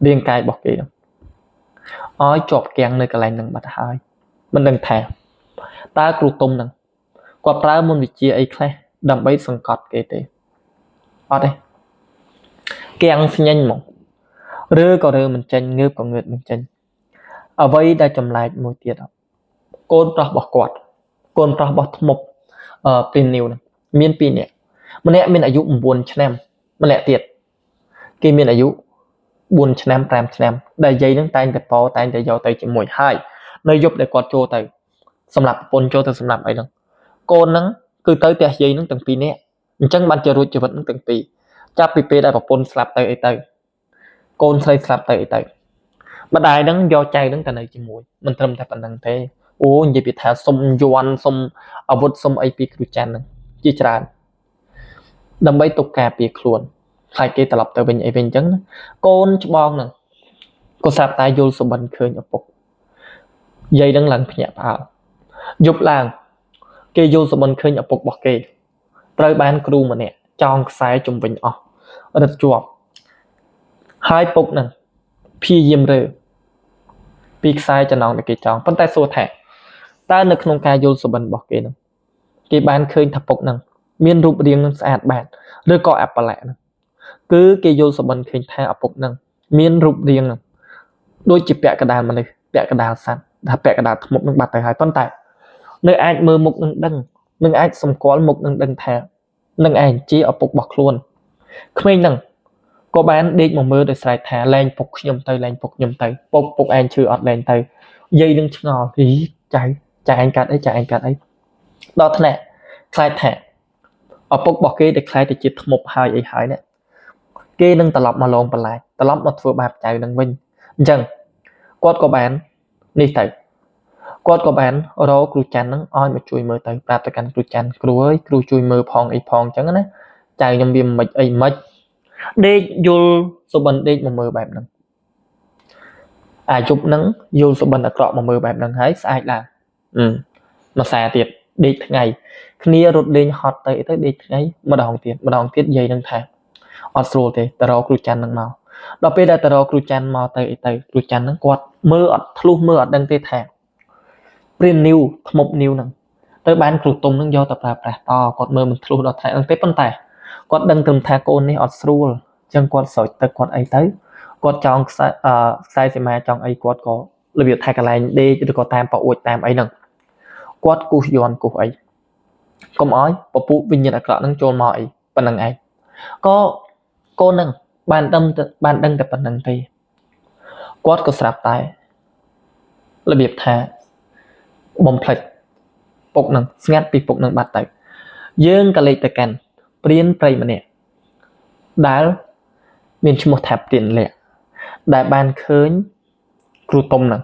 riêng cài bọc kì ói chọp kẹng nơi cái lạnh nâng bật hai mình đừng thèm ta cừu tôm nè qua trái môn vị chia ấy khle đầm bấy sừng cọt kì tê ở đây kẹng xin nhanh mỏng rư có rư mình chân ngư có ngượt mình chân ở vây đã chầm lại một tiệt côn ra bỏ quạt côn ra bỏ một pin nhiều nè miên pin nè mình nè mìnhอายุbuồn chnem mình nè tiệt khi mìnhอายุbuồn chnem pram chnem đại dây nâng tay để po tay để giàu tay chỉ mùi hai nơi giúp để quạt trô tayสำหรับปนโจแต่สำหรับไอ้นั่นโกนนั้นคือเตยแต่ยัยนั้นตั้งปีนี้จังบันจะรู้ชีวิตนั้นตั้งปีจับปีได้แบบปนสลับเตยไอ้เตยโกนใส่สลับเตยไอ้เตยบันไดนั้นยอใจนั้นแต่ในจมูกมันเติมแต่ปันนังเทโอ้ยปีแถวสมยวนสมอาวุธสมไอปีกรุจันนั้นจีจานดำใบตกแกปีคลวนใครเกตลับเตยเป็นไอเป็นจังโกนจะบองนั่นก็สลับตายโยสบันเคยอปกยัยนั้นหลังพญาพายุบลางเกยูสบันเคยอปกบอกเกตรบ้านครูมาเนี่ยจองสายจมเป็นออกระจวบหายปกนั่นพี่ยิ้มเรือปีกซ้ายจะนองในเกจองปั้นแต่โซ่แทะตาในขนมกายโยสบันบอกเกนั่นเกบ้านเคยทับปกนั่นมีรูปเรียงนั่นสะอาดแบบเรือก่อแอบปะแหละนั่นคือเกยูสบันเคยแทะปกนั่นมีรูปเรียงนั่นโดยจิบแปะกระดานมาเลยแปะกระดานสั่นถ้าแปะกระดานทั้งหมดนั่งบัดแต่หายปั้นแต่ในไอ้มือมุกนั่งดังนึงไอ้สมกอลมุกนึงดังแทนนึงไอ้จีเอาปกบอกล้วนขมิ้นนึงก็บ้านเด็กมาเมื่อโดยสายแทนแรงปกยมเตยแรงปกยมเตยปกไอ้ชื่ออดแรงเตยยัยนึงชงอรีใจไอ้กัดไอ้ใจไอ้กัดไอ้ดอทแน่คลายแทนเอาปกบอกเกย์เด็กคลายแต่จิตหมกหายไอ้หายเนี่ยเกย์นึงตลบมาลงปลายตลบมาฝืนแบบใจนึงวิ่งจังกอดก็บ้านนี่เตยกอดกับแบนเราครูจันนั่งอ้อยมาช่วยมือเตยปราบตะกันครูจันครูเอ้ยครูช่วยมือพองไอพองจังนะใจยังบีมไม่ไอไม่เด็กยูสบันเด็กมามือแบบนั้นจุบนั่งยูสบันตะกรอบมามือแบบนั้นให้สายละมาแสเตียดเด็กไงคืนนี้รถเดินฮอตเตยเตยเด็กไงมาดองเตียดยัยนั่งแทนออสโตรเตยแต่เราครูจันนั่งเมาเราไปได้แต่เราครูจันมาเตยครูจันนั่งกอดมืออัดทะลุมืออัดดังเตยแทนเปลี่ยนนิ้วทมบนิ้วนั่งเตยบ้านครูตรงนั่งย่อตะปลาปลาต่อกอดมือมันทะลุดอดไทยอังเตยปั้นแต่กอดดังตึมแทโกนนี่ออสโตรจังกอดสอยแต่กอดไอเตยกอดจองไซส์มาจองไอกอดก็ระเบียบไทยกันไรเดย์จะกอดตามปะอวดตามไอหนึ่งกอดกูย้อนกูไอก็ม้อยปะปุ๊วิญญาณกระนั่งโจมอยปนังไอก็โกนั่งบ้านดังแต่ปนังทีกอดก็สลับตายระเบียบไทยบอมเพลตปกหนึ่งงัดปีปกหนึ่งบาดไตยื่นกระเลยตะกันเปลี่ยนไปมาเนี่ยได้มีชั่วโมงแถบเปลี่ยนเลยได้บานเคินครูตมหนึ่ง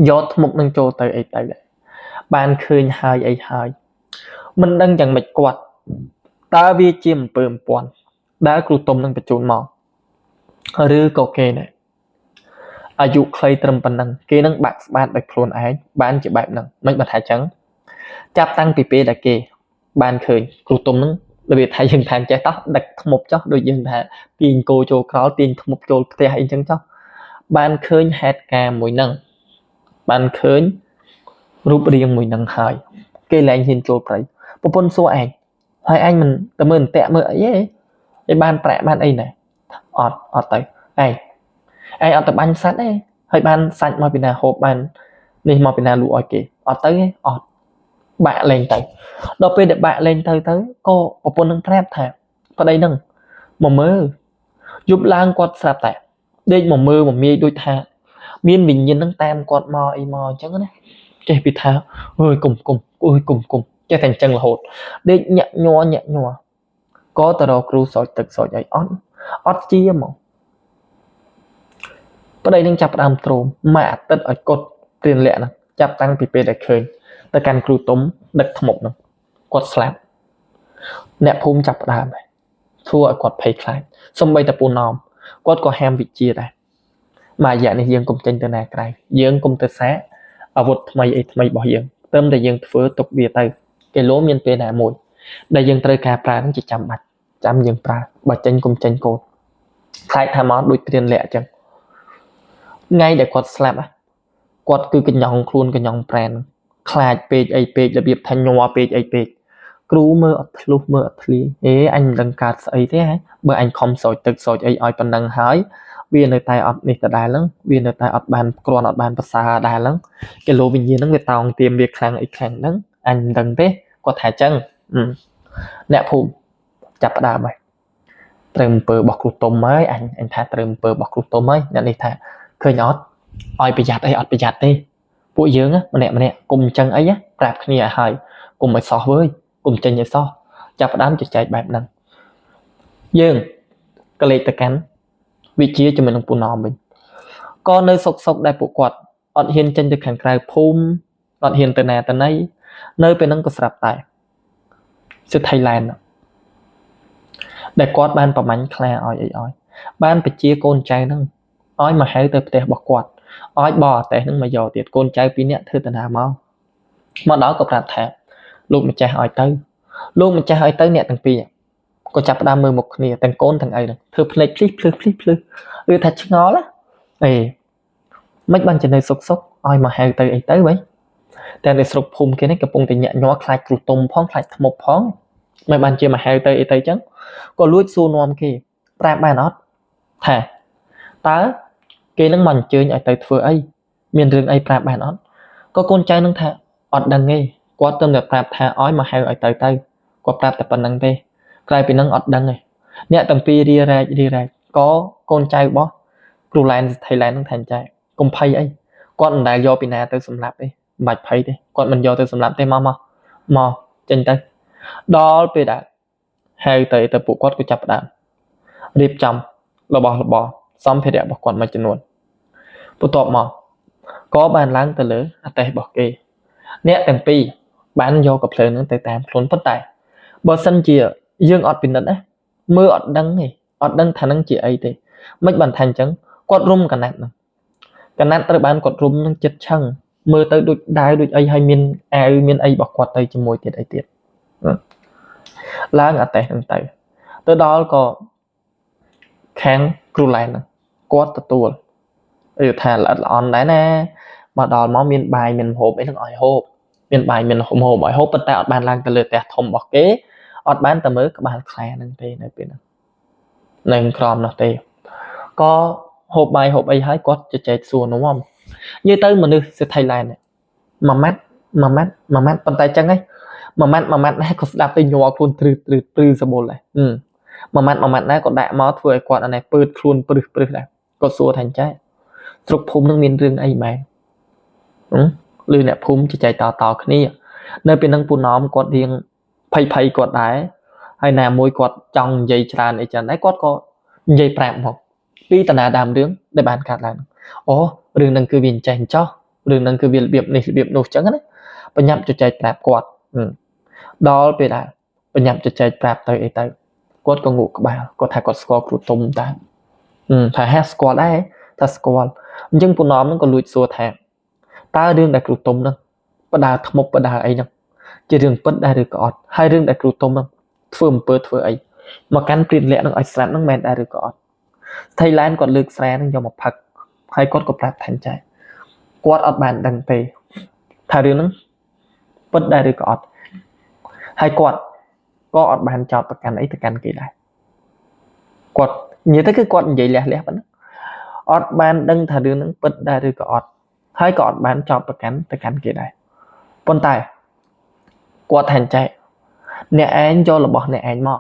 ยอดมุกหนึ่งโจเตยไอเตยเลยบานเคินหายไอหายมันดังอย่างไม่กวาดตาวีจิมเปิ่มปอนได้ครูตมหนึ่งไปจูนมองหรือโกเกเนี่ยอายุใครตรมปันนังเกนังบักบ้านไปโคลนไอ้บ้านจะแบบนังไม่มาถ่ายจังจับตั้งปีเป้ดักเกบ้านเคยครูตมนังระเบียบไทยยังทางใจต๊อกดักหมกจ๊อกโดยยังถ่ายตีนโกโจคราวตีนหมกโจเทียอินจังจ๊อกบ้านเคยแฮดกามวยนังบ้านเคยรูปเรียงมวยนังหายเกแรงหินโจไปปปนโซไอให้anh mìnhแต่เมื่อแตะเมื่อไอ้บ้านแปะบ้านไอ้ไหนอดไปไอเอาแต่บ้านซัดเอ้ให้บ้านซัดมาเป็นนาโฮบ้านนี่มาเป็นนาลูออยเกออเต้ออดบะเลงเตยเราไปเด็กบะเลงเตยก็ปปนนึงแทบแทบพอได้นึงหมอมือยุบล้างกอดสลับแต่เด็กหมอมือหมอมีด้วยแทบมีนบินยินตั้งแต้มกอดมอไอมอจังนะใจปิดเท้าเฮ้ยกลุ่มใจแต่งจังละโหดเด็กnhẹ nhòa có tờ đồ cru sỏiตึกสอยใหญ่ออดจี้มั้งประเด็นยังจับตามตรงมาตัดไอ้กดเปลี่ยนแหละนะจับตั้งปีเปได้เคยแต่การครูต้มดักถมกนะกดสลับเนี่ยภูมิจับตามไปทั่วกดเพย์คลายสมใบตะปูนอมกดก็แฮมวิจีได้มาอย่างนี้ยังกลมเจนตัวไหนไกลยังกลมตัวแสอาวุธทำไมบ่อยยังเติมแต่ยังเฟื่อตกเบียร์เตยเกล้มีนเป็นหน้ามวยได้ยังเตยกาปลาต้องจะจำบัดจำยังปลาบัดเจนกลมเจนโก ខ្លាចថាមកដូចព្រៀនលាក់អញ្ចឹងថ្ងៃដែលគាត់ស្លាប់គាត់គឺកញ្ញងខ្លួនកញ្ញងប្រែនខ្លាចពេកអីពេករបៀបថាញ័រពេកអីពេកគ្រូមើលអត់ធ្លុះមើលអត់ធ្លីអញមិនដឹងកើតស្អីទេហ៎បើអញខំស្រោចទឹកស្រោចអីឲ្យប៉ុណ្ណឹងហើយវានៅតែអត់នេះដដែលហ្នឹងវានៅតែអត់បានគ្រាន់អត់បានប្រសើរដែរហ្នឹងគេលោវិញ្ញាណហ្នឹងវាតោងទៀមវាខ្លាំងអីខ្លាំងហ្នឹងអញមិនដឹងទេគាត់ថាអញ្ចឹងអ្នកភូមិចាប់ផ្ដើមហើយត្រូវអំពើរបស់គ្រូតុំហើយអញថាត្រូវអំពើរបស់គ្រូតុំហើយអ្នកនេះថាឃើញអត់ឲ្យប្រយ័ត្នអីអត់ប្រយ័ត្នទេពួកយើងម្នាក់កុំអញ្ចឹងអីប្រាប់គ្នាឲ្យហើយកុំឲ្យសោះវើយកុំចេញឲ្យសោះចាប់ផ្ដើមជជែកបែបហ្នឹងយើងក៏លេខទៅកាន់វិជាជាមួយនឹងពូណមវិញក៏នៅសុកដែលពួកគាត់អត់ហ៊ានចេញទៅខាងក្រៅភូមិអត់ហ៊ានទៅណាទៅណីនៅពេលហ្នឹងក៏ស្រាប់តែសិទ្ធិ Thailand ដែលគាត់បានប្រមាញ់ខ្លាឲ្យអីឲ្យបានបជាកូនចៅហ្នឹងឲ្យមកហៅទៅផ្ទះរបស់គាត់ឲ្យបរតែហ្នឹងមកយកទៀតកូនចៅពីរនាក់ធ្វើតាណាមកដល់ក៏ប្រាប់ថាលោកម្ចាស់ឲ្យទៅអ្នកទាំងពីរក៏ចាប់ផ្ដើមមើលមុខគ្នាទាំងកូនទាំងអីហ្នឹងធ្វើភ្នែកភ្លឺឬថាឆ្ងល់មិនបានចំណេះសុកឲ្យមកហៅទៅអីទៅវិញតែនៅស្រុកភូមិគេនេះកំពុងតែញាក់ញ័រខ្លាចគ្រូតុំផងខ្លាចថ្មប់ផងមិនបានជាមកហៅទៅអីទៅចឹងក៏លួចសួរនាំគេប្រាប់បានអត់ថាតើគេនឹងមកអញ្ជើញឲ្យទៅធ្វើអីមានរឿងអីប្រាប់បានអត់ក៏កូនចៅនឹងថាអត់ដឹងទេគាត់ទៅតែប្រាប់ថាឲ្យមកហៅឲ្យទៅគាត់ប្រាប់តែប៉ុណ្្នឹងទេក្រៅពីនឹងអត់ដឹងទេអ្នកទាំងពីររីរែកក៏កូនចៅរបស់គ្រូឡែន Thailand នឹងថាចែកកុំភ័យអីគាត់មិនដែលយកពីណាទៅសម្លាប់ទេមិនបាច់ភ័យទេគាត់មិនយកទៅសម្លាប់ទេមកចេញទៅដល់ពេលដែលហៅទៅពួកគាត់ក៏ចាប់ផ្ដើមរៀបចំរបស់របរសម្ភារៈរបស់គាត់មួយចំនួនបន្ទាប់មកក៏បានឡើងទៅលើអតេសរបស់គេអ្នកទាំងពីរបានយកកាភ្លើងហ្នឹងទៅតាមខ្លួនប៉ុន្តែបើសិនជាយើងអត់ពិនិត្យមើលអត់ដឹងទេអត់ដឹងថានឹងជាអីទេមិនបានថាអញ្ចឹងគាត់រុំកណាត់ត្រូវបានគាត់រុំនឹងចិត្តឆឹងមើលទៅដូចដាវដូចអីហើយមានអាវមានអីរបស់គាត់ទៅជាមួយទៀតអីទៀតឡើងអតេសហ្នឹងទៅដល់ក៏ខាងគ្រូឡែនគាត់ទទួលថាល្អិតល្អន់ដែរណាមកដល់មកមានបាយមានម្ហូបអីហ្នឹងឲ្យហូបមានបាយមានម្ហូបឲ្យហូបប៉ុន្តែអត់បានឡើងទៅលើផ្ទះធំរបស់គេអត់បានទៅមើលក្បាលខ្លាហ្នឹងទេនៅពេលហ្នឹងនៅក្រមនោះទេក៏ហូបបាយហូបអីហើយគាត់ជជែកសួរនាំនិយាយទៅមនុស្សសិទ្ធិ Thailand មួយម៉ាត់ប៉ុន្តែចឹងហីមួយម៉ាត់ណាក៏ស្ដាប់ទៅញ័រខ្លួនព្រឺសបុលដែរមួយម៉ាត់ណាក៏ដាក់មកធ្វើឲ្យគាត់អានេះពើតខ្លួនព្រឹសដែរគាត់សួរថាចាស្រុកភូមិនឹងមានរឿងអីមែនឬអ្នកភូមិជជែកតគ្នានៅពេលហ្នឹងពូណមគាត់រៀងភ័យគាត់ដែរហើយណាមួយគាត់ចង់និយាយច្រើនអីចឹងដែរគាត់ក៏និយាយប្រាប់មកពីតាណាដើមរឿងដែលបានកើតឡើងអូរឿងហ្នឹងគឺវាអញ្ចេះអញ្ចោះរឿងហ្នឹងគឺវារបៀបនេះរបៀបនោះចឹងណាបញ្ញាប់ជជែកប្រាប់គាត់ដល់ពេលដែលបញ្ញាប់ជជែកប្រាប់ទៅអីទៅគាត់ក៏ងក់ក្បាលគាត់ថាគាត់ស្គាល់គ្រូតុំតាថាហាស្គាល់ដែរថាស្គាល់អញ្ចឹងពូណមហ្នឹងក៏លួចសួរថាតើរឿងដែលគ្រូតុំហ្នឹងបដាថ្មបដាអីហ្នឹងជារឿងពិតដែរឬក៏អត់ហើយរឿងដែលគ្រូតុំហ្នឹងធ្វើអំពើធ្វើអីមកកាន់ព្រានលាក់ហ្នឹងឲ្យស្លាប់ហ្នឹងមែនដែរឬក៏អត់ Thailand គាត់លើកស្រាហ្នឹងយកមកផឹកហើយគាត់ក៏ប្រាប់ថាចាគាត់អត់បានដឹងទេថារឿងហ្នឹងពិតដែរឬក៏អត់ហើយគាត់ក៏អត់បានចោទប្រកាន់អីទៅកាន់គេដែរគាត់និយាយទៅគឺគាត់និយាយលះប៉ុណ្ណឹងអត់បានដឹងថារឿងហ្នឹងពិតដែរឬក៏អត់ហើយក៏អត់បានចោទប្រកាន់ទៅកាន់គេដែរប៉ុន្តែគាត់ថាចែកអ្នកឯងយករបស់អ្នកឯងមក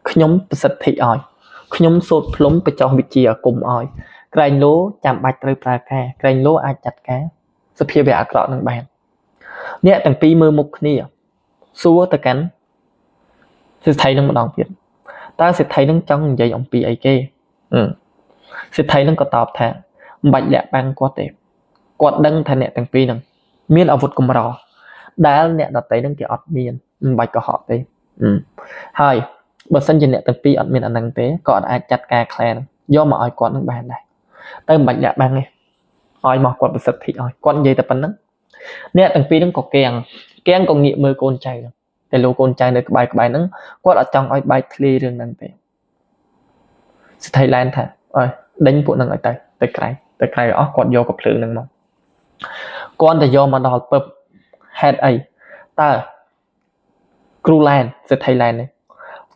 ខ្ញុំប្រសិទ្ធិឲ្យខ្ញុំសូត្រផ្លុំបចោះវិជាអាគមឲ្យក្រែងលោចាំបាច់ត្រូវប្រើការក្រែងលោអាចចាត់ការសភាវៈអាក្រក់នឹងបានអ្នកទាំងពីរមើលមុខគ្នាសួរទៅកាន់សិទ្ធិនឹងម្ដងទៀតតើសិទ្ធិនឹងចង់និយាយអំពីអីគេសិទ្ធិនឹងក៏តបថាមិនបាច់លាក់បាំងគាត់ទេគាត់ដឹងថាអ្នកទាំងពីរនឹងមានអាវុធកម្រដែលអ្នកដតីនឹងគេអត់មានមិនបាច់កុហកទេហើយបើសិនជាអ្នកទាំងពីរអត់មានអានឹងទេក៏អាចចាត់ការខ្លែយកមកឲ្យគាត់នឹងបានដែរទៅមិនបាច់លាក់បាំងទេឲ្យមកគាត់ប្រសិទ្ធិឲ្យគាត់និយាយតែប៉ុណ្្នឹងអ្នកទាំងពីរនឹងក៏កៀងក៏ងាកមើលកូនចៅតែលោកកូនចៅនៅក្បែរហ្នឹងគាត់អត់ចង់ឲ្យបែកធ្លាយរឿងហ្នឹងទេ Thái Lan thà ơi đánh bộ năng ở tới cái ó quạt vôกับភ្លើង នឹងមក គាត់ទៅយកមកដល់ពឹបហេតុអីតើគ្រូឡែនសិទ្ធិថៃឡែននេះ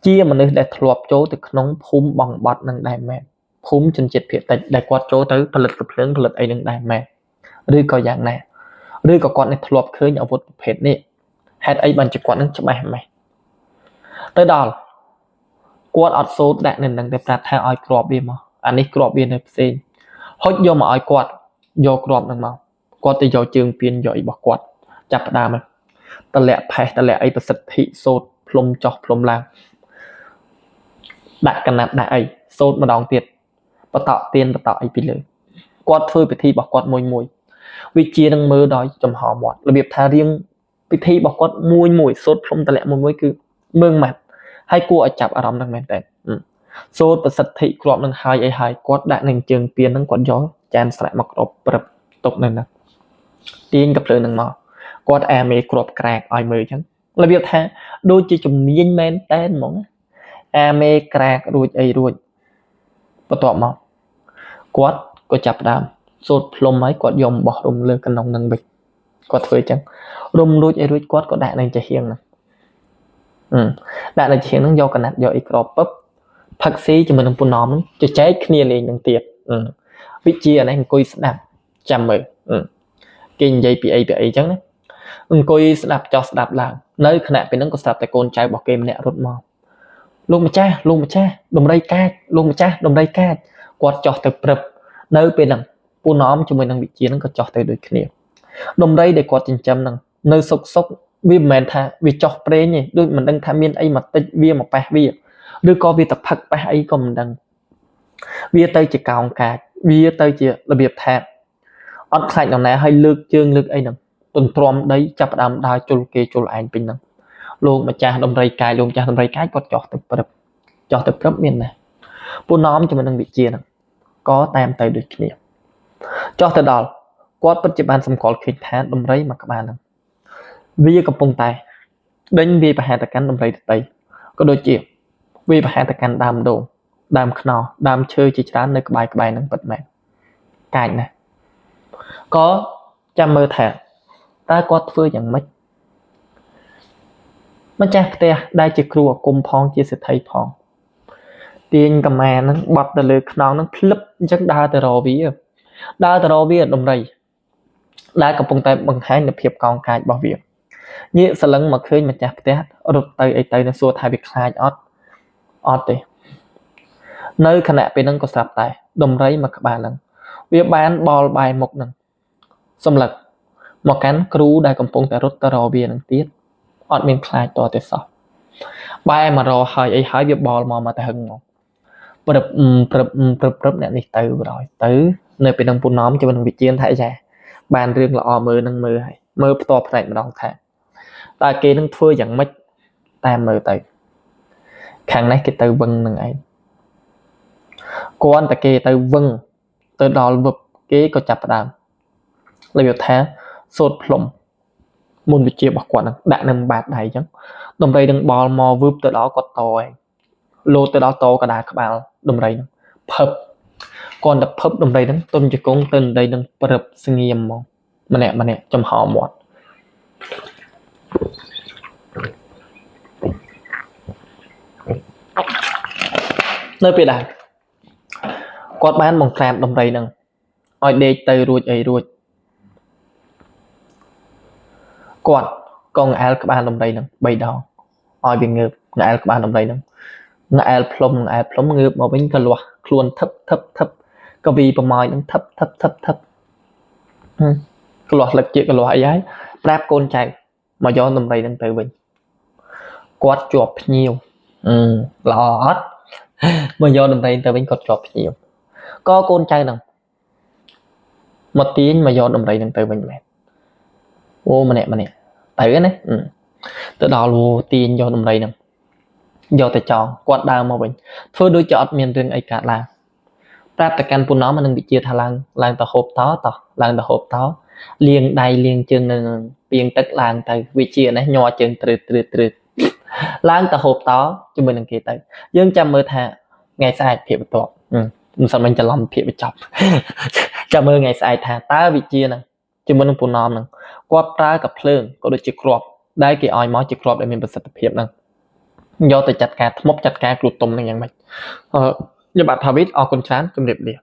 ជាមនុស្សដែលធ្លាប់ចូលទៅក្នុងភូមិបងបត់នឹងដែរមែនភូមិជនជាតិភាគតិចដែលគាត់ចូលទៅផលិតភ្លើងផលិតអីនឹងដែរមែនឬក៏យ៉ាងណាឬក៏គាត់នេះធ្លាប់ឃើញអាវុធប្រភេទនេះហេតុអីបានជាគាត់នឹងច្បាស់ម៉េះទៅដល់គាត់អត់សូត្រដាក់នៅនឹងតែប្រាប់ថាឲ្យគ្រាប់វាមកអានេះគ្រាប់វានៅផ្សេងហុចយកមកឲ្យគាត់យកគ្រាប់នឹងមកគាត់ទៅយកជើងពៀនយកអីរបស់គាត់ចាប់ផ្ដើមតម្លាក់ផេះតម្លាក់អីប្រសិទ្ធិសូត្រផ្លុំចោះផ្លុំឡើងដាក់កណាត់ដាក់អីសូត្រម្ដងទៀតបតក់ទៀនបតក់អីពីលើគាត់ធ្វើពិធីរបស់គាត់មួយវិជានឹងមើលដោយចំហមាត់របៀបថារៀងពិធីរបស់គាត់មួយសូត្រផ្លុំតម្លាក់មួយគឺមើងម៉ាត់ហើយគួរឲ្យចាប់អារម្មណ៍នឹងមែនតើសូត្រប្រសិទ្ធិគ្រាប់នឹងហើយអីហើយគាត់ដាក់នឹងជើងពៀននឹងគាត់យកចានស្រាក់មកគ្របព្រឹបទុកនៅហ្នឹងទាញកភ្លើងនឹងមកគាត់អាមេគ្រាប់ក្រាកឲ្យមើលអញ្ចឹងរបៀបថាដូចជាជំនាញមែនតែនហ្មងអាមេក្រាករួចអីរួចបន្ទាប់មកគាត់ក៏ចាប់ដើមសូត្រផ្លុំហើយគាត់យកបោះរុំលើកណ្ដុងនឹងវិញគាត់ធ្វើអញ្ចឹងរុំរួចអីរួចគាត់ក៏ដាក់នៅចាហៀងហ្នឹងដាក់នៅចាហៀងហ្នឹងយកកណាត់យកអីក្របពឹបផឹកស៊ីជាមួយនឹងពូណំហ្នឹងជជែកគ្នាលេងនឹងទៀតវិជាអានេះអង្គុយស្ដាប់ចាំមើលគេនិយាយពីអីអញ្ចឹងណាអង្គុយស្ដាប់ចោះស្ដាប់ឡើងនៅខណៈពេលហ្នឹងក៏ស្ដាប់តែកូនចៅរបស់គេម្នាក់រត់មកលោកម្ចាស់ដំរីកាចលោកម្ចាស់ដំរីកាចគាត់ចោះទៅព្រឹបនៅពេលហ្នឹងពូណំជាមួយនឹងវិជាហ្នឹងក៏ចោះទៅដូចគ្នាដំរីដែលគាត់ចិញ្ចឹមហ្នឹងនៅសុកវាមិនមែនថាវាចោះប្រេងទេដូចមិនដឹងថាមានអីមកតិចវាមកប៉ះវាឬក៏វាទៅផឹកប៉ះអីក៏មិនដឹងវាទៅជាកោងកាចវាទៅជារបៀបថាអត់ខ្លាចនរណាឲ្យលើកជើងលើកអីហ្នឹងទន្ទ្រាំដីចាប់ដើមដើរជុលគេជុលឯងពេញហ្នឹងលោកម្ចាស់ដំរីកាយលោកម្ចាស់ដំរីកាយគាត់ចោះទៅព្រឹបមានណាពូណំជាមួយនឹងវិជាហ្នឹងក៏តាមទៅដូចគ្នាចោះទៅដល់គាត់ពិតជាបានសម្គាល់ឃើញថាដំរីមួយក្បាលហ្នឹងវាកំពុងតែដេញវាប្រហែលទៅកាន់ដំរីដទៃក៏ដូចជាវាប្រហែលទៅកាន់ដើមដូងដើមខ្នោដើមឈើជាច្រើននៅក្បែរហ្នឹងពិតមែនកាចណាស់ក៏ចាំមើលថាតើគាត់ធ្វើយ៉ាងម៉េចម្ចាស់ផ្ទះដែលជាគ្រូអាគមផងជាសេដ្ឋីផងទាញកម្មាហ្នឹងបត់ទៅលើខ្នងហ្នឹងភ្លឹបអញ្ចឹងដើរទៅរកវាដំរីដែលកំពុងតែបង្ហាញនូវភាពកោងកាចរបស់វាងាកសលឹងមកឃើញម្ចាស់ផ្ទះរត់ទៅអីទៅនឹងសួរថាវាខ្លាចអត់ទេនៅខណៈពេលហ្នឹងក៏ស្រាប់តែដំរីមួយក្បាលហ្នឹងវាបានបលបាយមុខហ្នឹងសម្លឹកមកកាន់គ្រូដែលកំពុងតែរត់ទៅរកវានឹងទៀតអត់មានខ្លាចតតែសោះបែរមករកហើយអីហើយវាបលមកតែហឹងមកព្រឹបអ្នកនេះទៅបរយទៅនៅពេលនឹងពូណំជាមួយនឹងវិជាថាអីចាបានរឿងល្អមើលនឹងមើលហើយមើលផ្ទាល់ផ្នែកម្ដងថាតើគេនឹងធ្វើយ៉ាងម៉េចតាមមើលទៅខាងនេះគេទៅវឹងនឹងឯងគាត់តែគេទៅវឹងទៅដល់វឹបគេក៏ចាប់ផ្ដើមរបៀបថាសូត្រផ្លុំមុនវិជារបស់គាត់នឹងដាក់នៅបាតដៃអញ្ចឹងដំរីនឹងបលមកវឹបទៅដល់គាត់តឯងលោតទៅដល់តកដាក្បាលដំរីនឹងផឹបគាត់តែផឹបដំរីនឹងទុំជង្គង់ទៅដំរីនឹងព្រឹបស្ងៀមមកម្នាក់ចំហមាត់នៅពេលដែរគាត់បានបង្ក្រាបដំរីនឹងឲ្យដេកទៅរួចគាត់ក៏ងអែលក្បាលដំរីនឹង3ដងឲ្យវាងើបងអែលក្បាលដំរីនឹងងអែលផ្លុំងើបមកវិញក៏លាស់ខ្លួនថឹបក៏វីប្រម៉ោយនឹងថឹបក៏លាស់លឹកជាក៏លាស់អីហើយប្រាប់កូនចៅមកយកដំរីនឹងទៅវិញគាត់ជាប់ភ្ញៀវល្អអត់មកយកដំរីទៅវិញគាត់ជាប់ភ្ញៀវក៏កូនចៅនឹងមកទាញមកយកដំរីនឹងទៅវិញមែនអូម្នាក់ទៅណាទៅដល់ទាញយកដំរីនឹងយកទៅចងគាត់ដើរមកវិញធ្វើដូចជាអត់មានរឿងអីកើតឡើងប្រាប់តែកាន់ពូណំនឹងវិជាថាឡើងទៅហូបតឡើងទៅហូបតលាងដៃលាងជើងនៅពាងទឹកឡើងទៅវិជានេះញ័រជើងត្រឹតឡើងទៅហូបតជាមួយនឹងគេទៅយើងចាំមើលថា ngày sai phíaបន្ទាប់មិនសិនមិនច្រឡំភាគបញ្ចប់ ចាំមើលថ្ងៃស្អែកថាតើវិជាហ្នឹងជាមួយនឹងពូណមហ្នឹងគាត់ប្រើកាភ្លើងក៏ដូចជាគ្រាប់ដែលគេឲ្យមកជាគ្រាប់ដែលមានប្រសិទ្ធភាពហ្នឹងយកទៅចាត់ការធ្មប់ចាត់ការគ្រូទុំហ្នឹងយ៉ាងម៉េចខ្ញុំបាទថាវិតអរគុណច្រើនជម្រាបលា